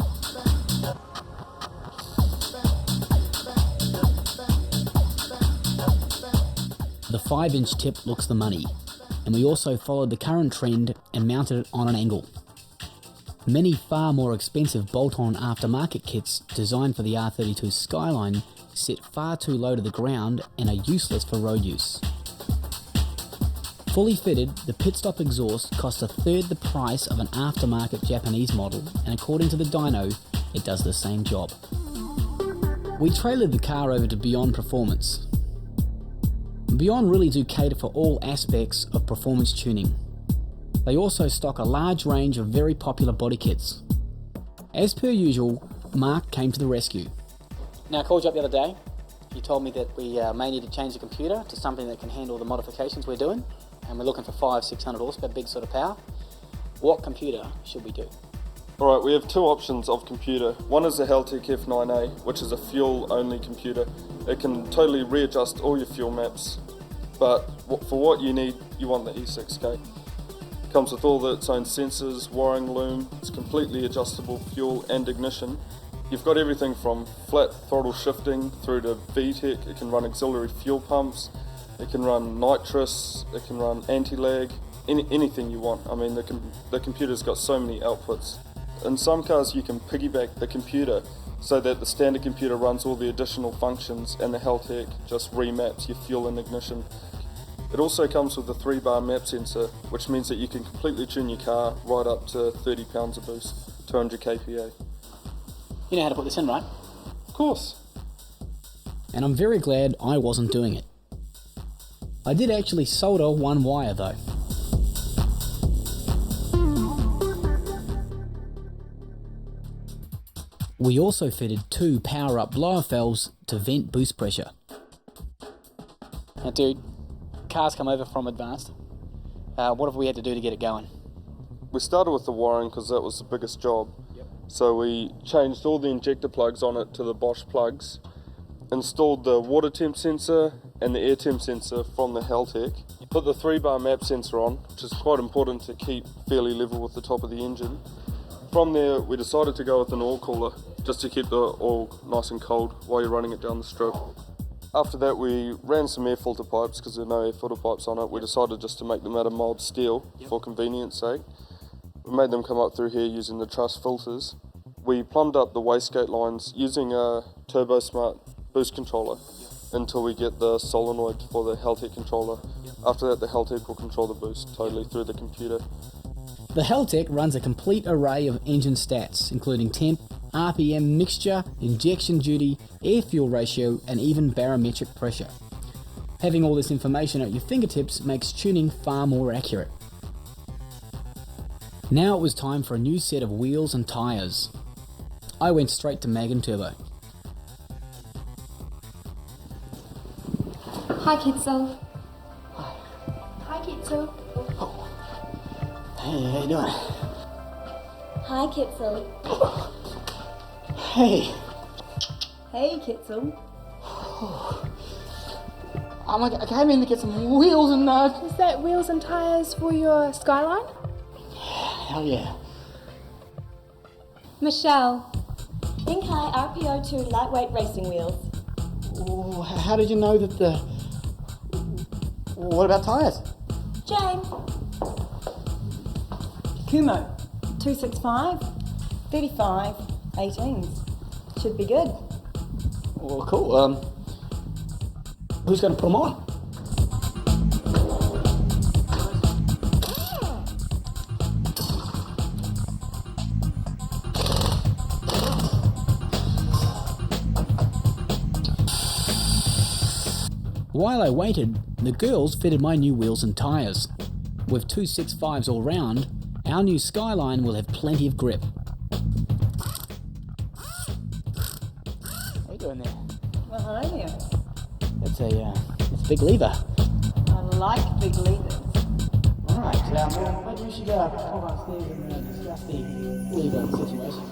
The 5-inch tip looks the money, and we also followed the current trend and mounted it on an angle. Many far more expensive bolt-on aftermarket kits designed for the R32 Skyline sit far too low to the ground and are useless for road use. Fully fitted, the pit stop exhaust costs a third the price of an aftermarket Japanese model, and according to the dyno, it does the same job. We trailered the car over to Beyond Performance. Beyond really do cater for all aspects of performance tuning. They also stock a large range of very popular body kits. As per usual, Mark came to the rescue.
Now, I called you up the other day. You told me that we may need to change the computer to something that can handle the modifications we're doing, and we're looking for 500-600 horsepower, big sort of power. What computer should we do?
Alright, we have two options of computer. One is the Haltech F9A, which is a fuel-only computer. It can totally readjust all your fuel maps, but for what you need, you want the E6K. It comes with all its own sensors, wiring loom, it's completely adjustable fuel and ignition. You've got everything from flat throttle shifting through to VTEC. It can run auxiliary fuel pumps, it can run nitrous, it can run anti-lag, anything you want. I mean, the computer's got so many outputs. In some cars you can piggyback the computer so that the standard computer runs all the additional functions and the Haltech just remaps your fuel and ignition. It also comes with a 3-bar map sensor, which means that you can completely tune your car right up to 30 pounds of boost, 200 kPa.
You know how to put this in, right?
Of course.
And I'm very glad I wasn't doing it. I did actually solder one wire though. We also fitted 2 power-up blower valves to vent boost pressure.
Now dude, cars come over from Advanced. What have we had to do to get it going?
We started with the wiring because that was the biggest job. So we changed all the injector plugs on it to the Bosch plugs, installed the water temp sensor and the air temp sensor from the Haltech, put the 3-bar map sensor on, which is quite important to keep fairly level with the top of the engine. From there we decided to go with an oil cooler, just to keep the oil nice and cold while you're running it down the strip. After that we ran some air filter pipes because there are no air filter pipes on it. We decided just to make them out of mild steel for convenience sake. We made them come up through here using the truss filters. We plumbed up the wastegate lines using a Turbo Smart boost controller until we get the solenoid for the Haltech controller. After that the Haltech will control the boost totally through the computer.
The Haltech runs a complete array of engine stats, including temp, RPM mixture, injection duty, air fuel ratio, and even barometric pressure. Having all this information at your fingertips makes tuning far more accurate. Now it was time for a new set of wheels and tyres. I went straight to Mag and Turbo.
Hi, Kitzel. Hi, Kitzel.
Hey, how you doing?
Hi, Kitzel.
Hey.
Hey, Kitzel.
I came in to get some wheels and
Is that wheels and tyres for your Skyline?
Hell yeah.
Michelle. Think high RPO2 lightweight racing wheels.
Oh, how did you know that the... What about tyres?
Jane.
Kumo.
265, 35, 18s. Should be good.
Well, cool. Who's going to put them on?
while I waited, the girls fitted my new wheels and tyres. With 2 6.5s all round, our new Skyline will have plenty of grip.
What are you doing there?
Well, hello there.
It's a big lever.
I like big levers.
All right, well, maybe we should pop upstairs and discuss the lever situation.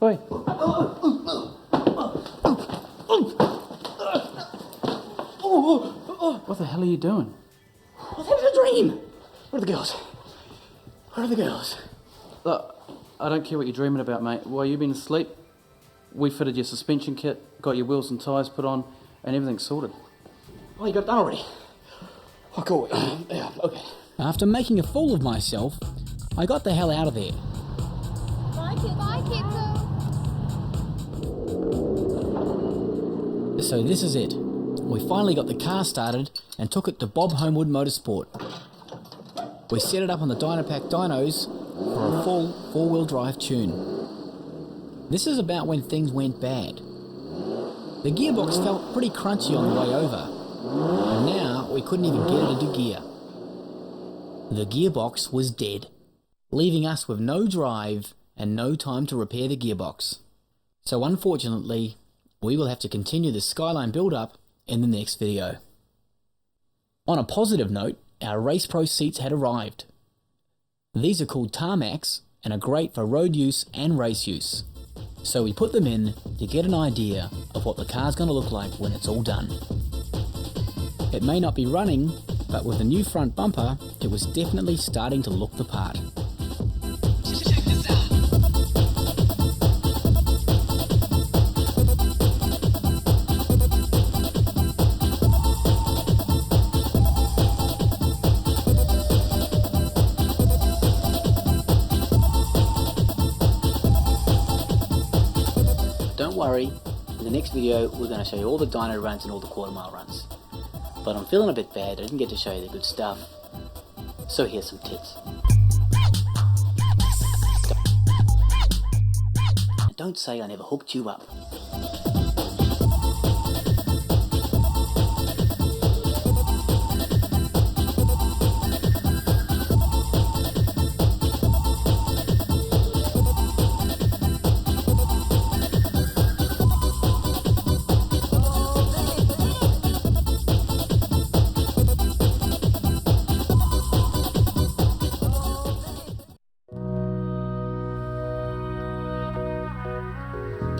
Oi. What the hell are you doing? I was having a dream. Where are the girls? Where are the girls?
Look, I don't care what you're dreaming about, mate. While you've been asleep, we fitted your suspension kit, got your wheels and tyres put on, and everything's sorted.
Oh, you got it done already? Oh, cool. Yeah, okay.
After making a fool of myself, I got the hell out of there.
Bye, kids.
So this is it. We finally got the car started and took it to Bob Homewood Motorsport. We set it up on the Dynapack dynos for a full 4-wheel drive tune. This is about when things went bad. The gearbox felt pretty crunchy on the way over, and now we couldn't even get it into gear. The gearbox was dead, leaving us with no drive and no time to repair the gearbox. So unfortunately, we will have to continue the Skyline build-up in the next video. On a positive note, our Race Pro seats had arrived. These are called tarmacs and are great for road use and race use. So we put them in to get an idea of what the car's going to look like when it's all done. It may not be running, but with the new front bumper, it was definitely starting to look the part.
Don't worry, in the next video we're going to show you all the dyno runs and all the quarter-mile runs. But I'm feeling a bit bad, I didn't get to show you the good stuff. So here's some tips. Don't say I never hooked you up.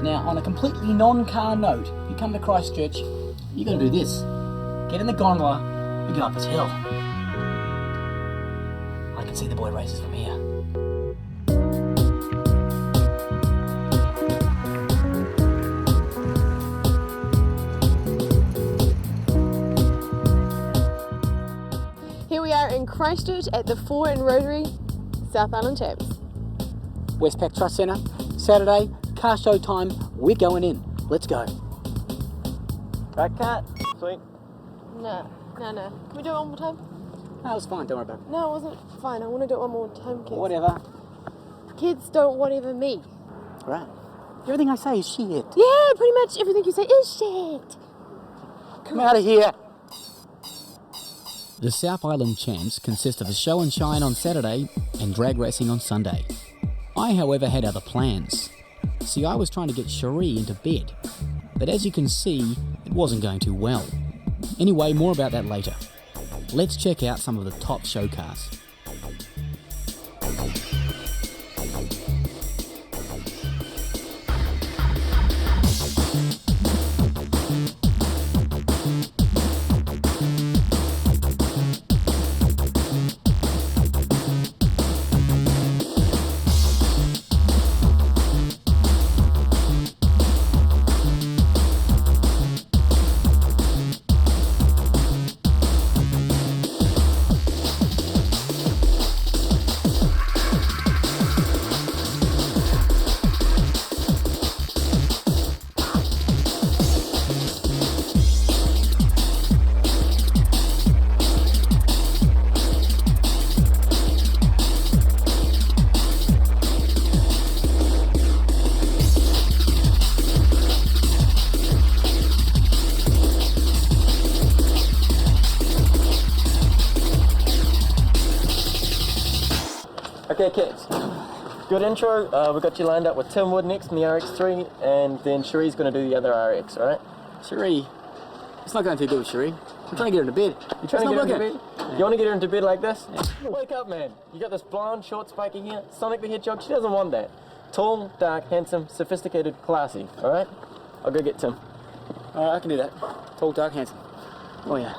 Now, on a completely non-car note, if you come to Christchurch, you're going to do this. Get in the gondola and go up this hill. I can see the boy races from here.
Here we are in Christchurch at the 4 in Rotary, South Island Chaps.
Westpac Trust Centre, Saturday, car show time, we're going in. Let's go. Right, cut. Sweet.
No. Can we do it one more time?
No, it was fine, don't worry about it.
No, it wasn't fine. I want to do it one more time, kids.
Whatever.
Kids don't whatever me.
Right. Everything I say is shit.
Yeah, pretty much everything you say is shit.
Come out of here.
The South Island Champs consist of a show and shine on Saturday and drag racing on Sunday. I, however, had other plans. See, I was trying to get Cherie into bed, but as you can see, it wasn't going too well. Anyway, more about that later. Let's check out some of the top show cars.
Okay, kids. Good intro. We've got you lined up with Tim Wood next in the RX3, and then Cherie's going to do the other RX, alright?
Cherie, it's not going too good with Cherie. I'm trying to get her into bed.
You trying to get her into bed? You want to get her into bed like this? Yeah. Wake up, man. You got this blonde, short, spiky hair, Sonic the Hedgehog. She doesn't want that. Tall, dark, handsome, sophisticated, classy, alright? I'll go get Tim.
Alright, I can do that. Tall, dark, handsome. Oh yeah.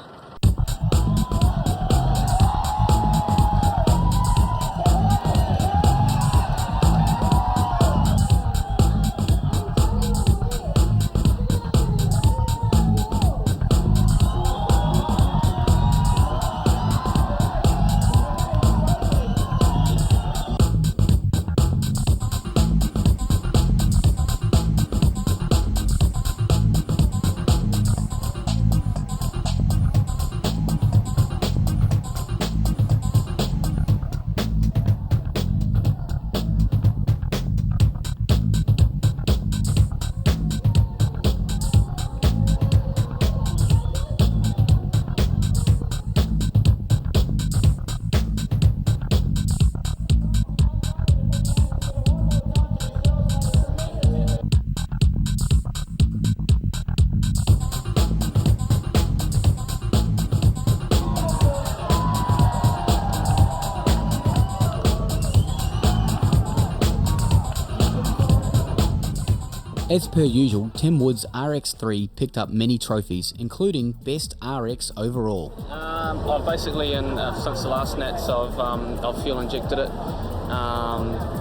As per usual, Tim Wood's RX3 picked up many trophies, including Best RX overall.
I've basically, since the last Nats, I've fuel injected it,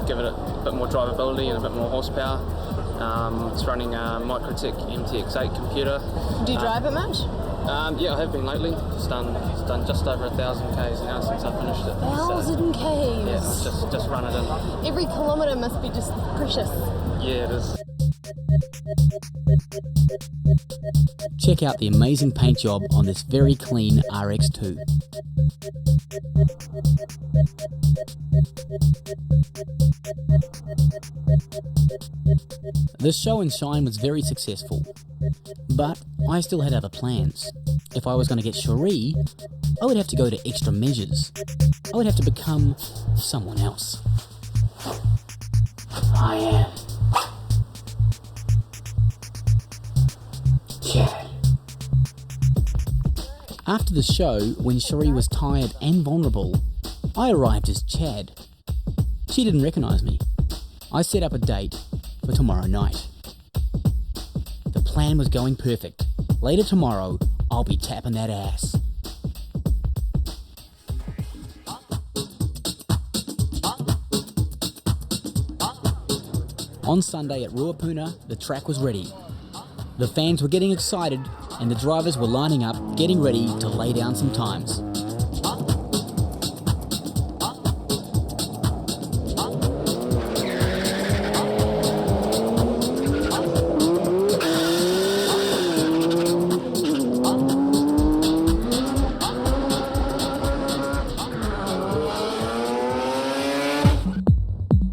given it a bit more drivability and a bit more horsepower. It's running a Microtech MTX8 computer.
Do you drive it much?
Yeah, I have been lately. It's done just over 1,000 k's now since I finished it.
1,000 k's?
Yeah, just run it in.
Every kilometre must be just precious.
Yeah, it is.
Check out the amazing paint job on this very clean RX2. This show and shine was very successful, but I still had other plans. If I was going to get Cherie, I would have to go to extra measures. I would have to become someone else. I am Chad. After the show, when Cherie was tired and vulnerable, I arrived as Chad. She didn't recognise me. I set up a date for tomorrow night. The plan was going perfect. Later tomorrow, I'll be tapping that ass. On Sunday at Ruapuna, the track was ready. The fans were getting excited and the drivers were lining up, getting ready to lay down some times.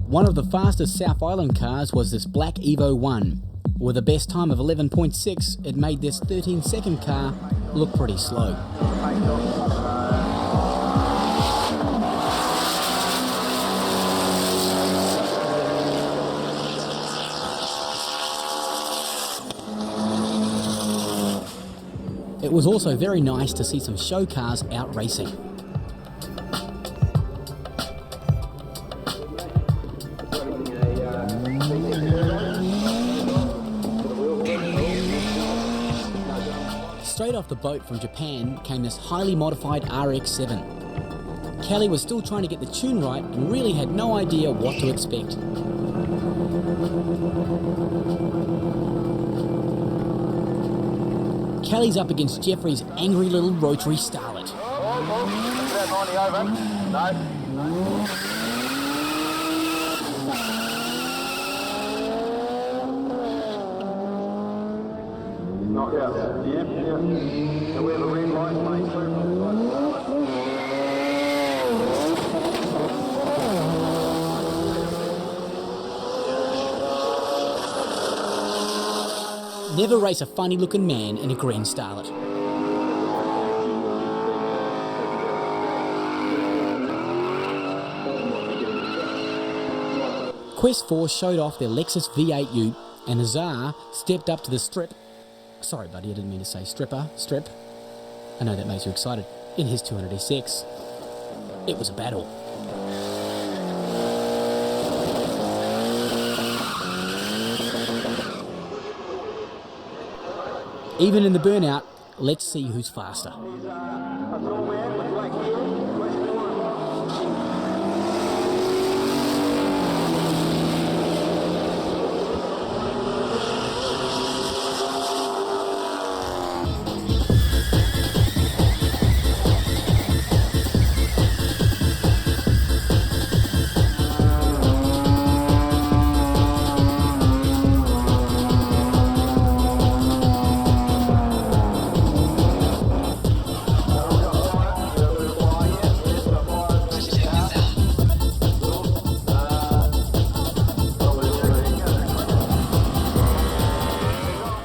One of the fastest South Island cars was this black Evo 1. With a best time of 11.6, it made this 13-second car look pretty slow. It was also very nice to see some show cars out racing. Straight off the boat from Japan came this highly modified RX-7. Kelly was still trying to get the tune right and really had no idea what to expect. Kelly's up against Jeffrey's angry little rotary starlet. Never race a funny-looking man in a green starlet. Quest 4 showed off their Lexus V8 Ute, and Azar stepped up to the strip. Sorry, buddy, I didn't mean to say stripper. Strip. I know that makes you excited. In his 200SX. It was a battle. Even in the burnout, let's see who's faster.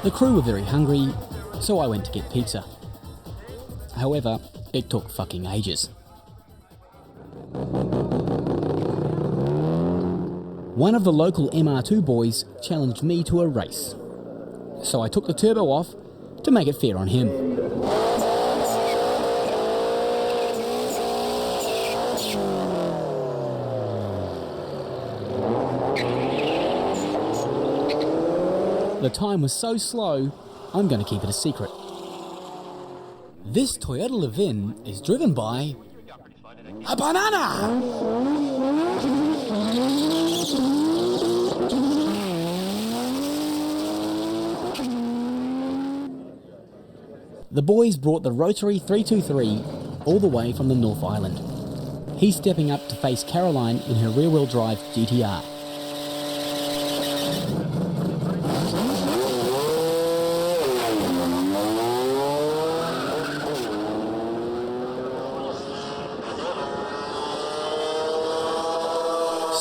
The crew were very hungry, so I went to get pizza. However, it took fucking ages. One of the local MR2 boys challenged me to a race, so I took the turbo off to make it fair on him. The time was so slow, I'm going to keep it a secret. This Toyota Levin is driven by a banana! The boys brought the rotary 323 all the way from the North Island. He's stepping up to face Caroline in her rear-wheel drive GTR.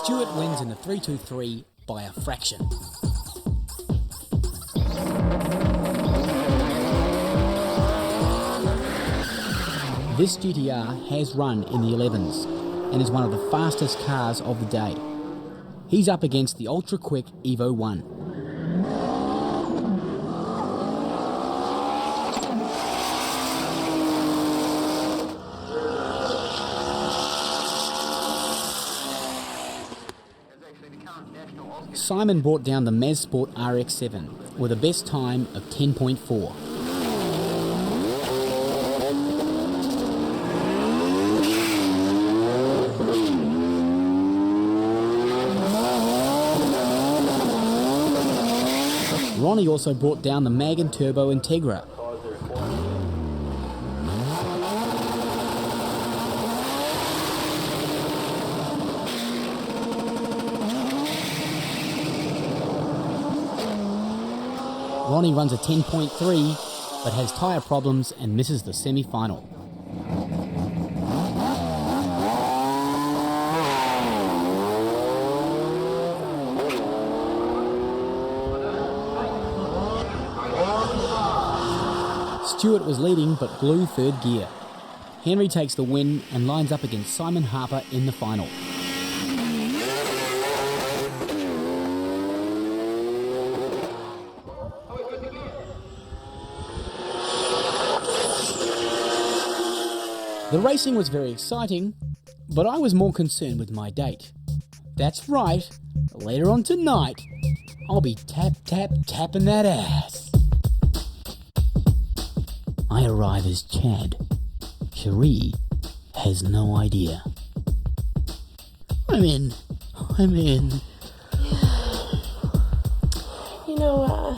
Stuart wins in the 323 by a fraction. This GTR has run in the 11s and is one of the fastest cars of the day. He's up against the ultra-quick Evo 1. Simon brought down the Maz Sport RX-7 with a best time of 10.4. Ronnie also brought down the Magan Turbo Integra. Ronnie runs a 10.3, but has tyre problems and misses the semi-final. Stewart was leading but blew third gear. Henry takes the win and lines up against Simon Harper in the final. The racing was very exciting, but I was more concerned with my date. That's right, later on tonight, I'll be tapping that ass. I arrive as Chad. Cherie has no idea. I'm in.
You know,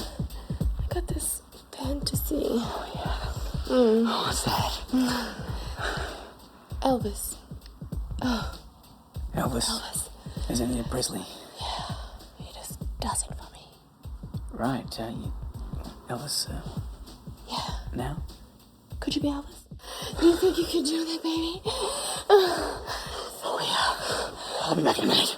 I got this fantasy.
Oh, yeah. What's that?
Elvis. Oh.
Elvis. Is in Presley.
Yeah, he just does it for me.
Right, Elvis,
Yeah.
now?
Could you be Elvis? Do you think you could do that, baby?
Oh, yeah. I'll be back in a minute.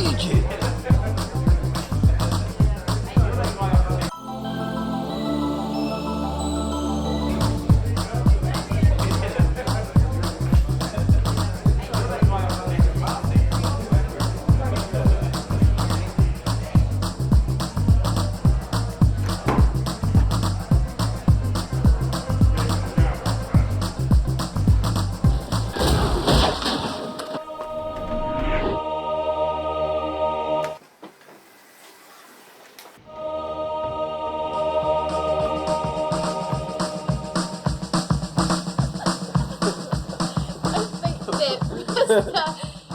DJ.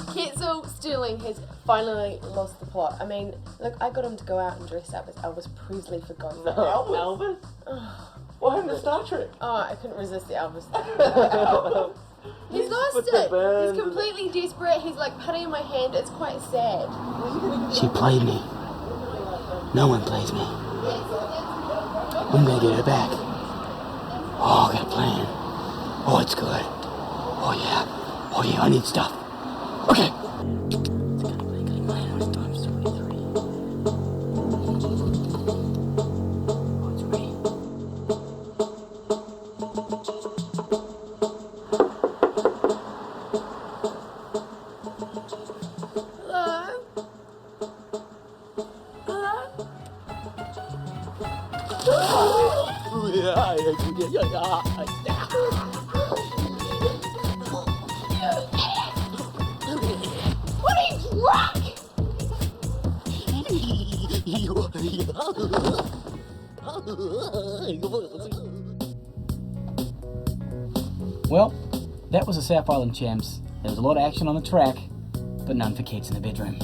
Quetzal Sterling has finally lost the plot. I mean, look, I got him to go out and dress up as Elvis Presley for God's sake.
Elvis? What happened to Star Trek?
Oh, I couldn't resist the Elvis thing. He's lost it. He's completely desperate. He's like putting in my hand. It's quite sad.
She played me. No one plays me. I'm gonna get her back. Oh, I got a plan. Oh, it's good. Oh yeah, I need stuff. Okay.
What are you drunk?
Well, that was the South Island Champs. There was a lot of action on the track, but none for kids in the bedroom.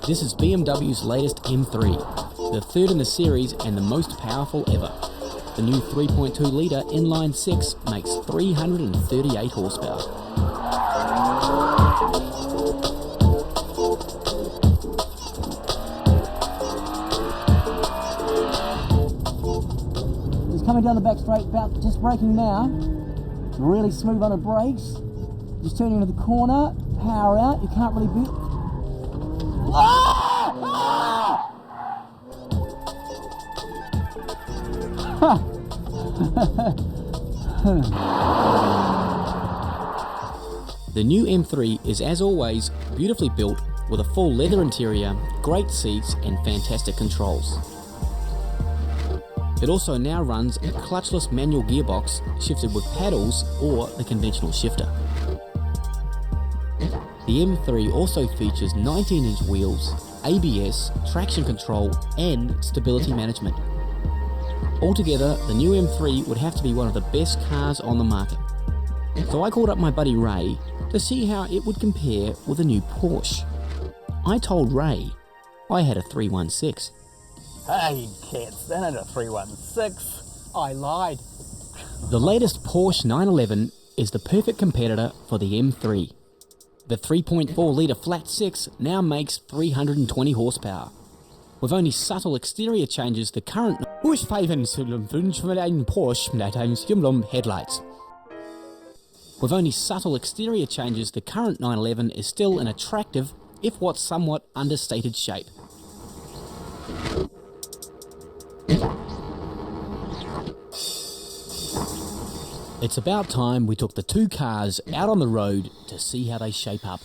This is BMW's latest M3, the third in the series and the most powerful ever. The new 3.2 litre inline 6 makes 338 horsepower. He's coming down the back straight, about just braking now. Really smooth on the brakes. Just turning into the corner, power out, you can't really beat. The new M3 is, as always, beautifully built with a full leather interior, great seats and fantastic controls. It also now runs a clutchless manual gearbox shifted with paddles or the conventional shifter. The M3 also features 19-inch wheels, ABS, traction control and stability management. Altogether, the new M3 would have to be one of the best cars on the market. So I called up my buddy Ray to see how it would compare with a new Porsche. I told Ray I had a 316.
Hey kids, that ain't a 316. I lied.
The latest Porsche 911 is the perfect competitor for the M3. The 3.4 litre flat 6 now makes 320 horsepower. With only subtle exterior changes, the current headlights. With only subtle exterior changes, the current 911 is still an attractive, if what somewhat understated shape. It's about time we took the two cars out on the road to see how they shape up.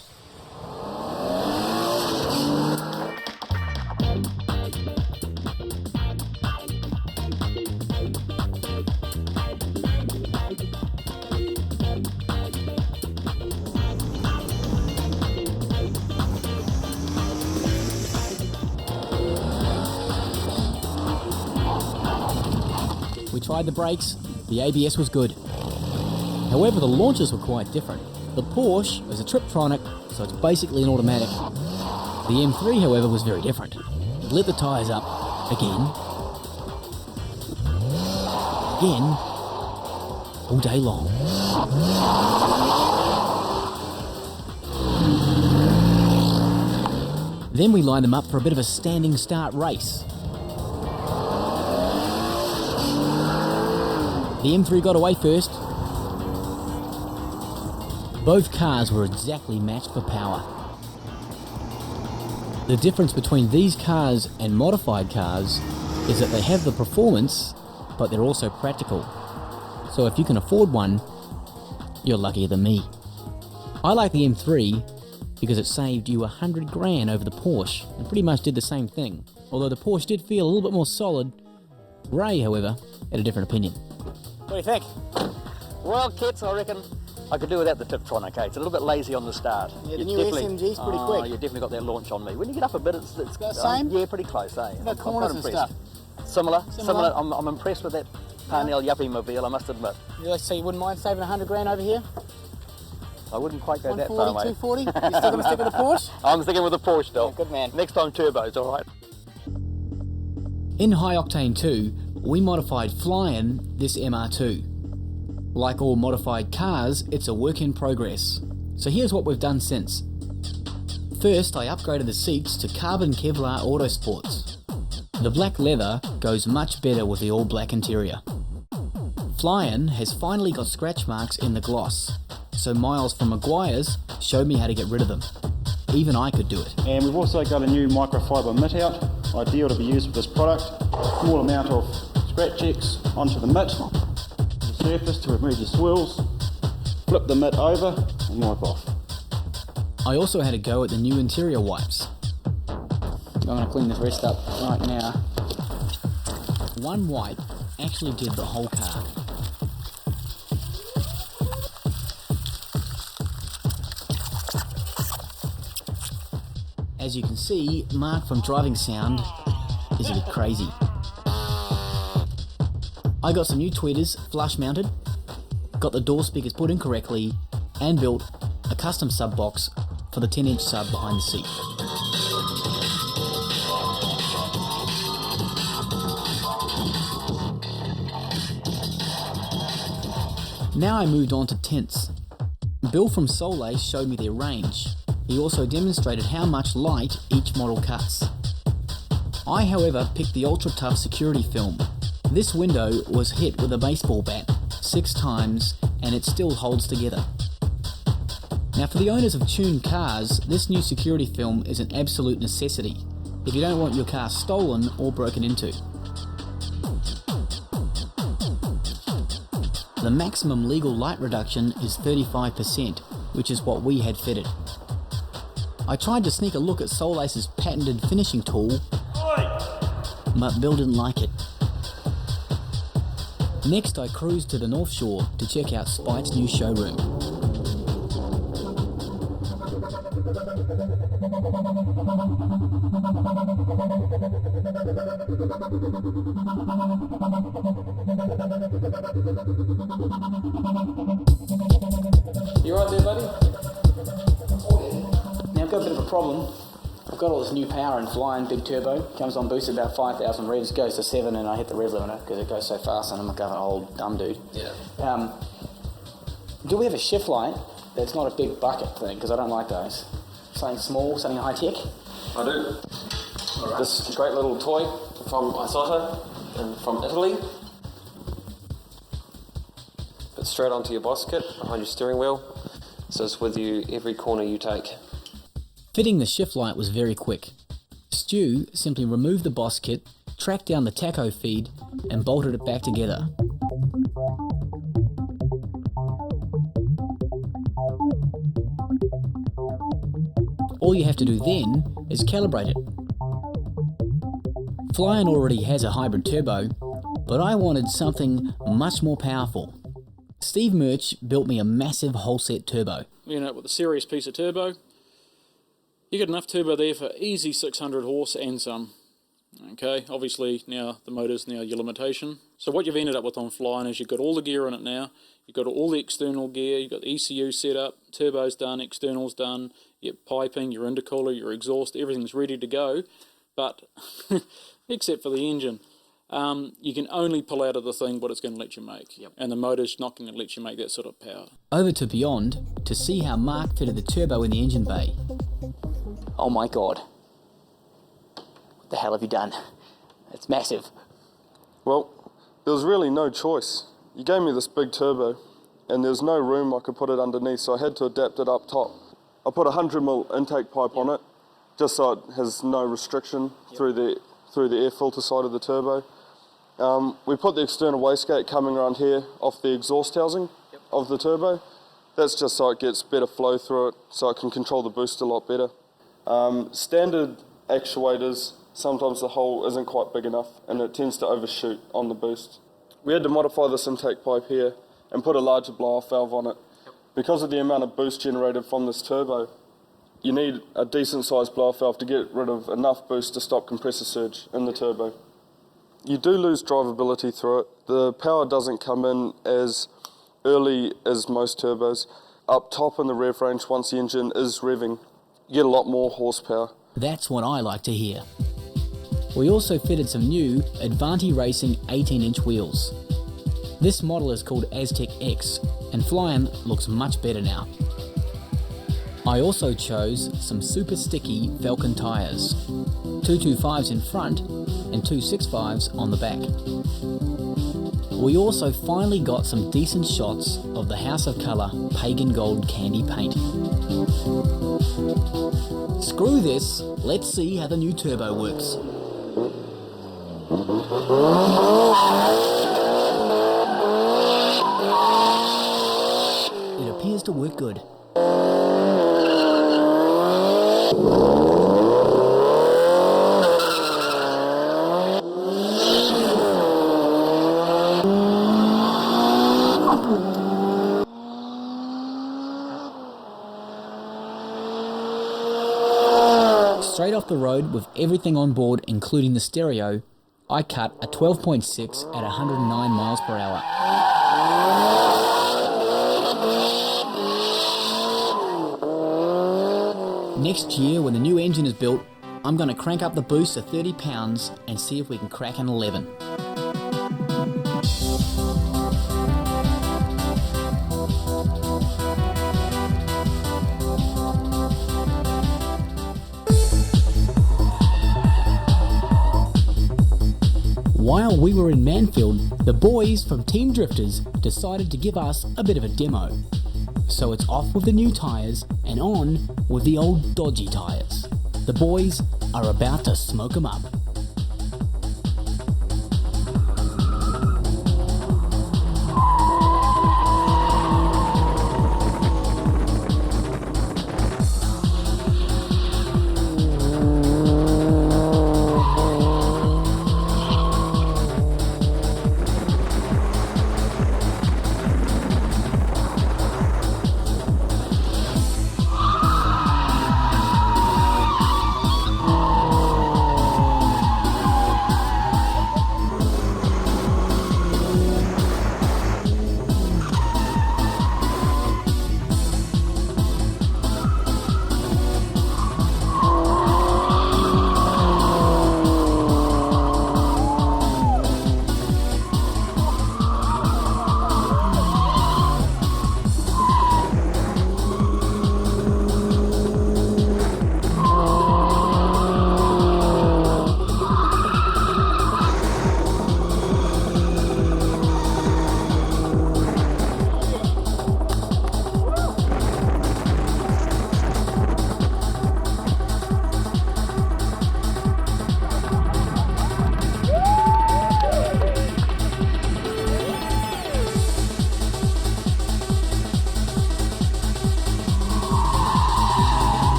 We tried the brakes, the ABS was good. However, the launches were quite different. The Porsche is a Triptronic, so it's basically an automatic. The M3, however, was very different. It lit the tyres up, again. again all day long. Then we line them up for a bit of a standing start race. The M3 got away first. Both cars were exactly matched for power. The difference between these cars and modified cars is that they have the performance, but they're also practical. So if you can afford one, you're luckier than me. I like the M3 because it saved you 100 grand over the Porsche and pretty much did the same thing. Although the Porsche did feel a little bit more solid. Ray, however, had a different opinion.
What do you think? Well, kids, I reckon I could do without the Tiptron, okay? It's a little bit lazy on the start.
Yeah, the new SMG's pretty quick.
You definitely got that launch on me. When you get up a bit, it's
same?
Yeah, pretty close, eh?
The corners and stuff.
Similar. I'm impressed with that Parnell Yuppie mobile, I must admit.
So you wouldn't mind saving 100 grand over here?
I wouldn't quite go that far, mate.
240? You still going to stick with the Porsche?
I'm sticking with the Porsche still.
Yeah, good man.
Next time turbos, all right?
In High Octane 2, we modified Flyin' this MR2. Like all modified cars, it's a work in progress. So here's what we've done since. First, I upgraded the seats to carbon Kevlar Autosports. The black leather goes much better with the all black interior. Flyin' has finally got scratch marks in the gloss, so Miles from Maguire's showed me how to get rid of them. Even I could do it.
And we've also got a new microfiber mitt out, ideal to be used with this product. Small amount of scratch checks onto the mitt, the surface to remove your swirls, flip the mitt over and wipe off.
I also had a go at the new interior wipes.
I'm going to clean this rest up right now.
One wipe actually did the whole car. As you can see, Mark from Driving Sound is a bit crazy. I got some new tweeters flush mounted, got the door speakers put in correctly, and built a custom sub box for the 10-inch sub behind the seat. Now I moved on to tints. Bill from Soleil showed me their range. He also demonstrated how much light each model cuts. I, however, picked the Ultra Tough security film. This window was hit with a baseball bat 6 times and it still holds together. Now for the owners of tuned cars, this new security film is an absolute necessity if you don't want your car stolen or broken into. The maximum legal light reduction is 35%, which is what we had fitted. I tried to sneak a look at Solace's patented finishing tool, but Bill didn't like it. Next I cruised to the North Shore to check out Spite's new showroom.
You right there, buddy? Now I've got a bit of a problem. I've got all this new power in Flyin' big turbo. Comes on boosted about 5,000 revs, goes to 7 and I hit the rev limiter because it goes so fast and I'm like an old dumb dude.
Yeah.
Do we have a shift light that's not a big bucket thing? Because I don't like those. Something small, something high tech?
I do. Right. This great little toy from Isotta and from Italy. Fits straight onto your boss kit behind your steering wheel. So it's with you every corner you take.
Fitting the shift light was very quick. Stu simply removed the boss kit, tracked down the tacho feed, and bolted it back together. All you have to do then is calibrate it. Flyin' already has a hybrid turbo, but I wanted something much more powerful. Steve Murch built me a massive whole-set turbo.
You know, with a serious piece of turbo, you get enough turbo there for easy 600 horse and some. Okay, obviously now the motor's now your limitation. So what you've ended up with on Flyin' is you've got all the gear in it now. You've got all the external gear, you've got the ECU set up, turbo's done, external's done, your piping, your intercooler, your exhaust, everything's ready to go. But, except for the engine. you can only pull out of the thing what it's going to let you make. And the motor's not going to let you make that sort of power.
Over to Beyond to see how Mark fitted the turbo in the engine bay.
Oh my god. What the hell have you done? It's massive.
Well, there was really no choice. You gave me this big turbo, and there's no room I could put it underneath, so I had to adapt it up top. I put a 100mm intake pipe on it, just so it has no restriction through the air filter side of the turbo. We put the external wastegate coming around here off the exhaust housing of the turbo. That's just so it gets better flow through it, so it can control the boost a lot better. Standard actuators, sometimes the hole isn't quite big enough and it tends to overshoot on the boost. We had to modify this intake pipe here and put a larger blow-off valve on it. Because of the amount of boost generated from this turbo, you need a decent sized blow-off valve to get rid of enough boost to stop compressor surge in the turbo. You do lose drivability through it. The power doesn't come in as early as most turbos. Up top in the rev range, once the engine is revving, you get a lot more horsepower.
That's what I like to hear. We also fitted some new Advanti Racing 18-inch wheels. This model is called Aztec X, and flying looks much better now. I also chose some super sticky Falcon tyres, 225s in front and 265s on the back. We also finally got some decent shots of the House of Colour Pagan Gold candy paint. Screw this, let's see how the new turbo works. It appears to work good. Straight off the road with everything on board, including the stereo, I cut a 12.6 at 109 miles per hour. Next year, when the new engine is built, I'm going to crank up the boost to 30 pounds and see if we can crack an 11. While we were in Manfield, the boys from Team Drifters decided to give us a bit of a demo. So it's off with the new tyres and on with the old dodgy tyres. The boys are about to smoke 'em up.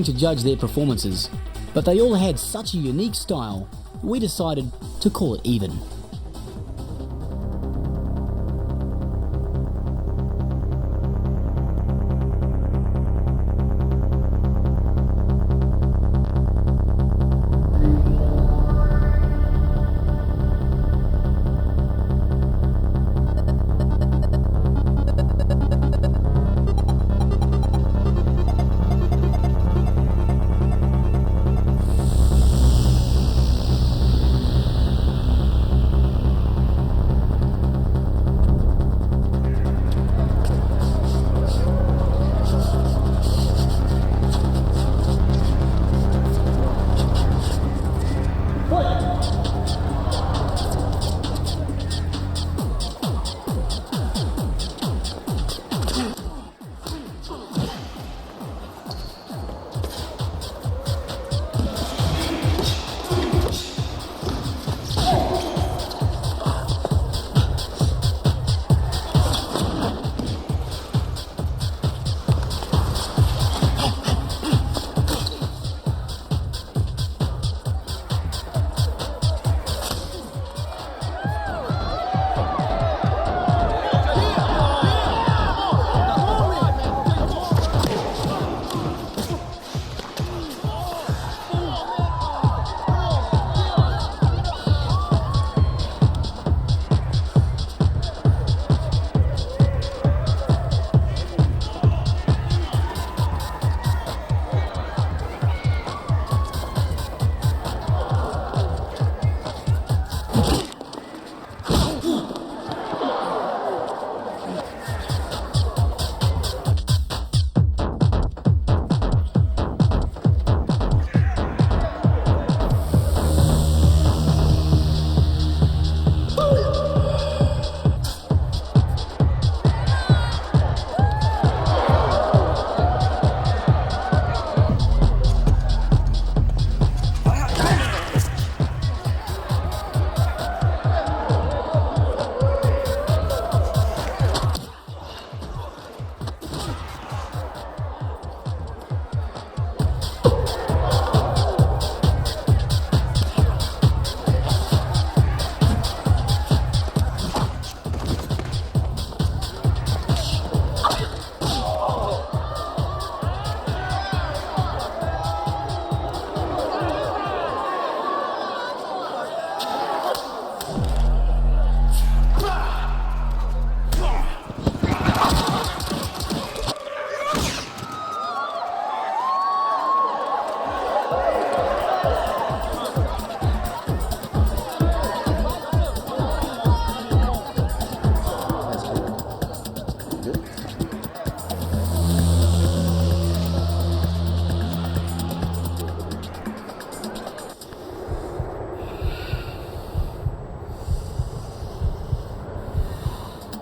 to judge their performances, but they all had such a unique style, we decided to call it even.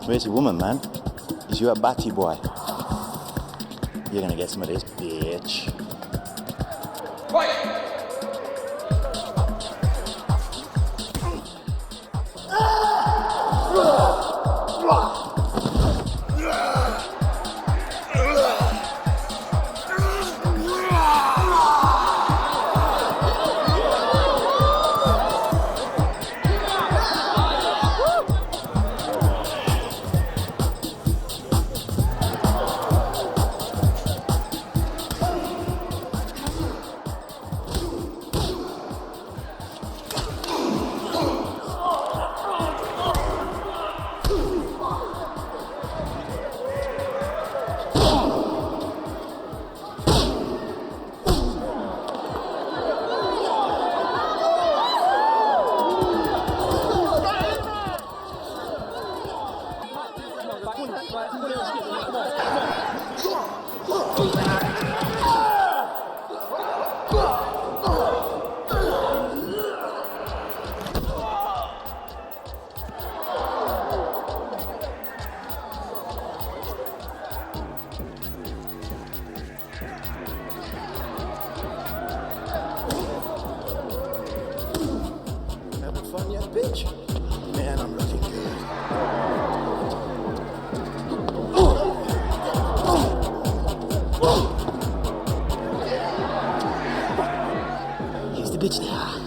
Where's your woman, man? Is you a batty boy? You're gonna get some of this, bitch. Man, I'm looking good.
the bitch now.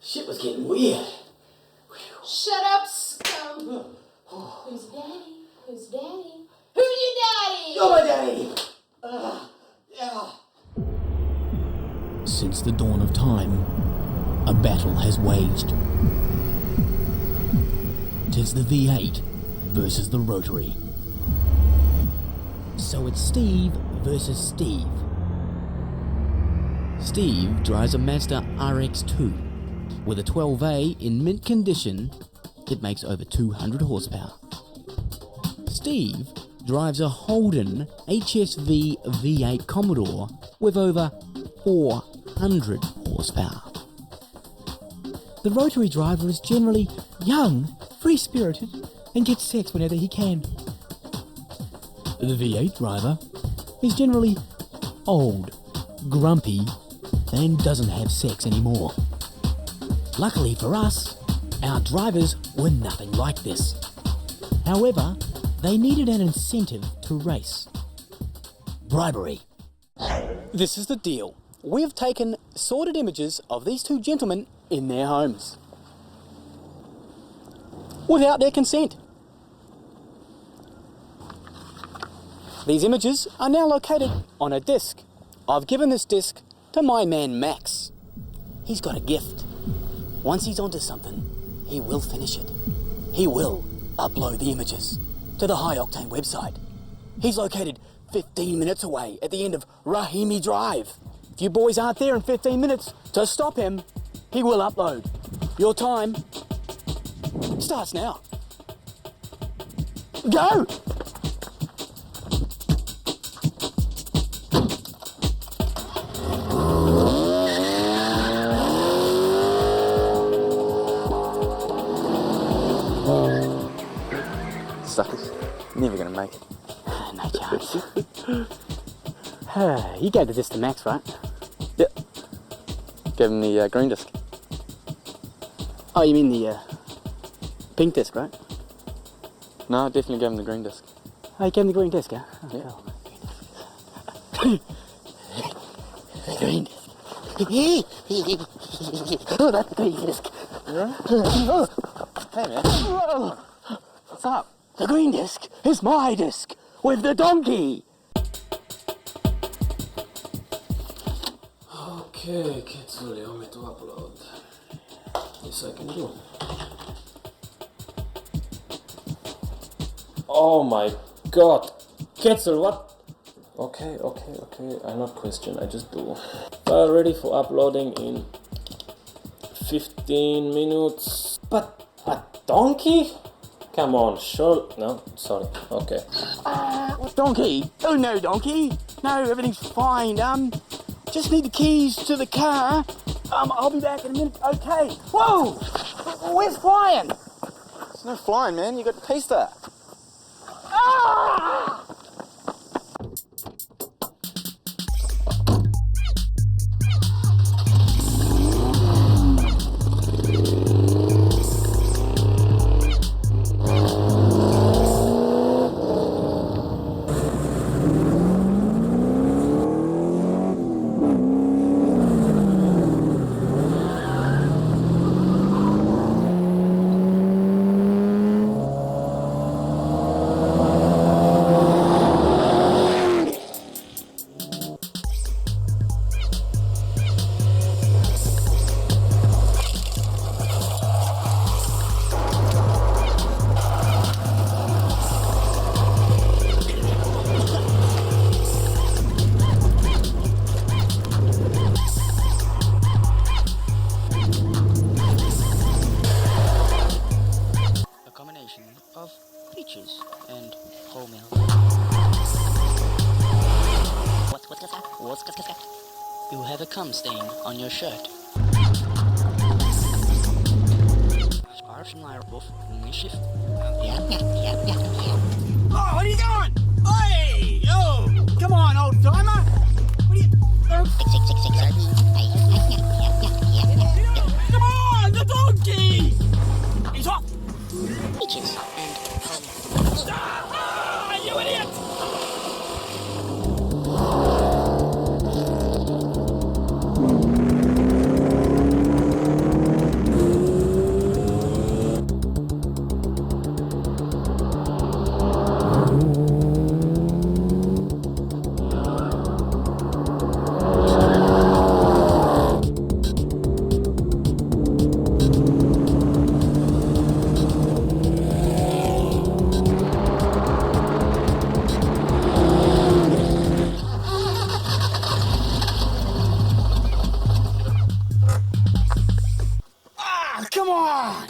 Shit was getting weird.
Shut up, scum. Who's daddy? Who's daddy? Who's your daddy?
You're my daddy. Yeah. Since the dawn of time, a battle has waged. 'Tis the V8 versus the Rotary. So it's Steve versus Steve. Steve drives a Mazda RX-2. With a 12A in mint condition, it makes over 200 horsepower. Steve drives a Holden HSV V8 Commodore with over 400 horsepower. The Rotary driver is generally young, free-spirited, and gets sex whenever he can. The V8 driver is generally old, grumpy, and doesn't have sex anymore. Luckily for us, our drivers were nothing like this. However, they needed an incentive to race. Bribery.
This is the deal. We have taken sorted images of these two gentlemen in their homes. Without their consent. These images are now located on a disc. I've given this disc to my man Max. He's got a gift. Once he's onto something, he will finish it. He will upload the images to the High Octane website. He's located 15 minutes away at the end of Rahimi Drive. If you boys aren't there in 15 minutes to stop him, he will upload. Your time starts now. Go!
Suckers. Never gonna make it.
No chance.
You gave the disc to Max, right?
Yep. Gave him the green disc.
Oh, you mean the pink disc, right?
No, I definitely gave him the green disc.
Oh, you gave him the green disc, huh? Oh,
Yeah.
cool. The green disc. Oh, that's the green disc.
Hey, man.
Whoa. What's up? The green disc is my disc with the donkey.
Okay, kids, allow me to upload. Yes, I can do. Oh my god! Cancel what? Okay, I not question, I just do. File ready for uploading in 15 minutes. But a donkey? Come on, sure. No, sorry. Okay.
Donkey? Oh no, donkey. No, everything's fine. Just need the keys to the car. I'll be back in a minute. Okay. Whoa! Where's flying?
There's no flying, man. You got to taste that.
Ah! Of peaches and wholemeal. What's you have a cum stain on your shirt.
Oh, what are you doing? Hey, yo! Come on, old timer! What are you... Come on, the donkey! He's off!
Peaches and
Ah, you idiot! Come on!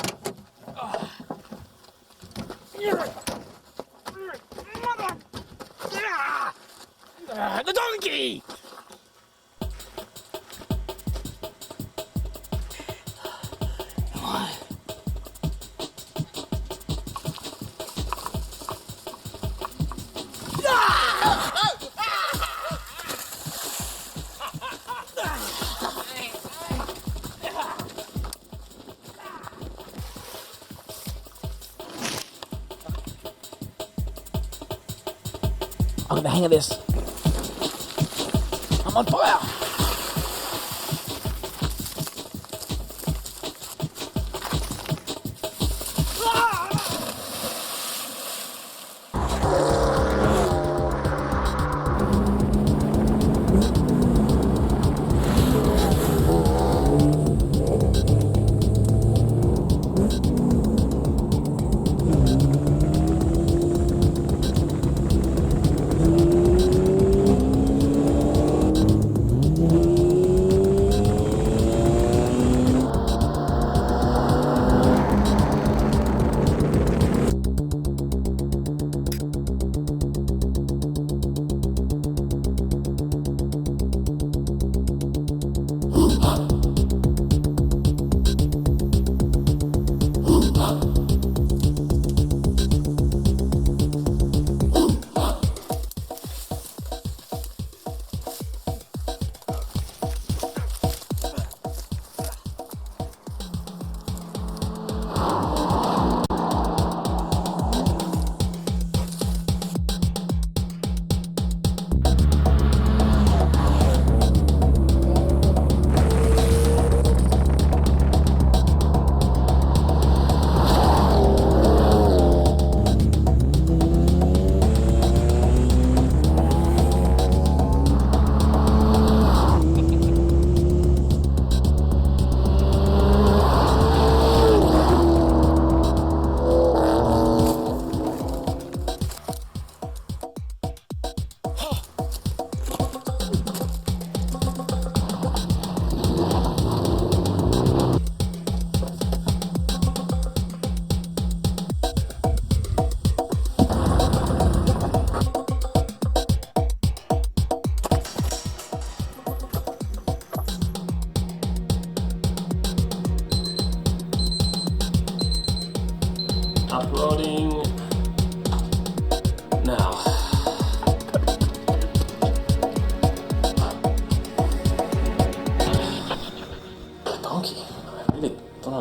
The donkey!
I got the hang of this. I'm on fire.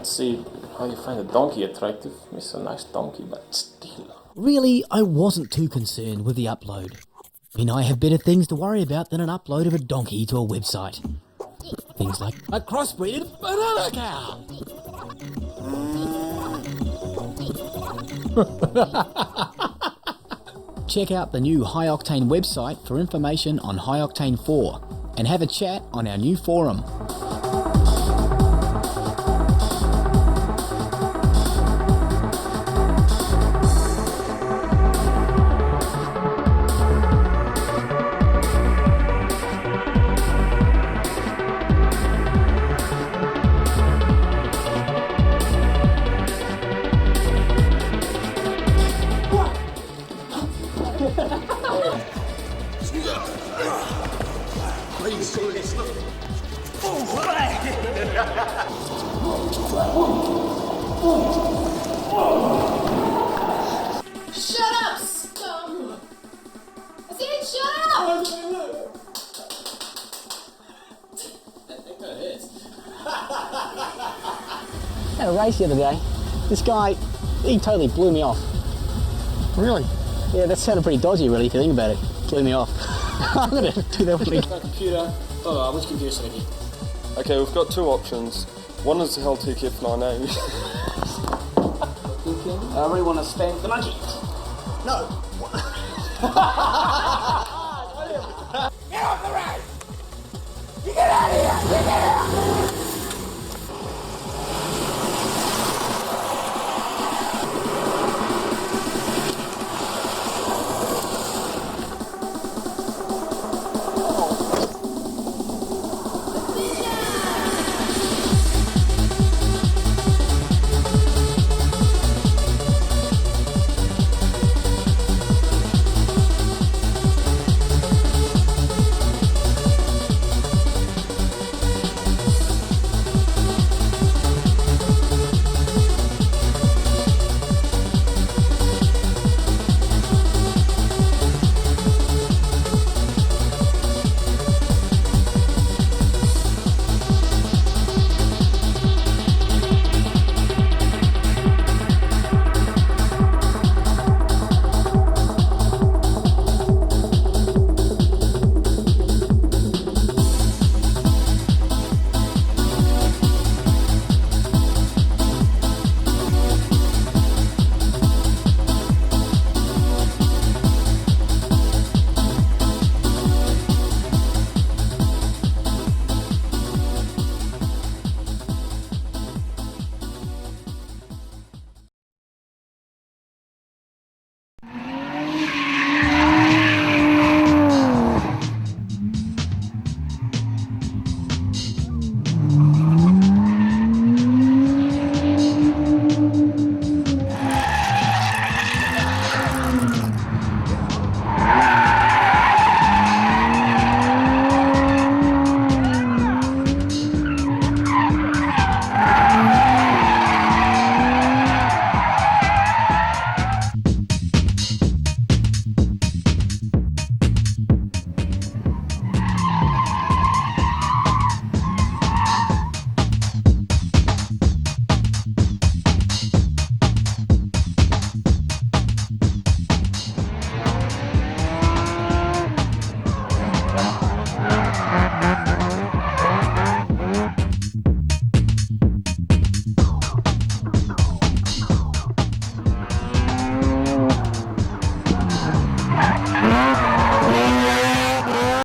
Let's see how you find a donkey attractive. It's a nice donkey, but still.
Really, I wasn't too concerned with the upload. I mean, I have better things to worry about than an upload of a donkey to a website. Things like a crossbreeded banana cow. Check out the new High Octane website for information on High Octane 4 and have a chat on our new forum.
Shut up, scum! I said shut up!
At a race the other day, this guy, he totally blew me off. Really? Yeah, that sounded pretty dodgy, really, if you think about it. Blew me off. I'm going to do that one again.
Computer. Which computer should I get?
Okay, we've got two options. One is the Heltec F9A.
I really want to spank the monkey.
No.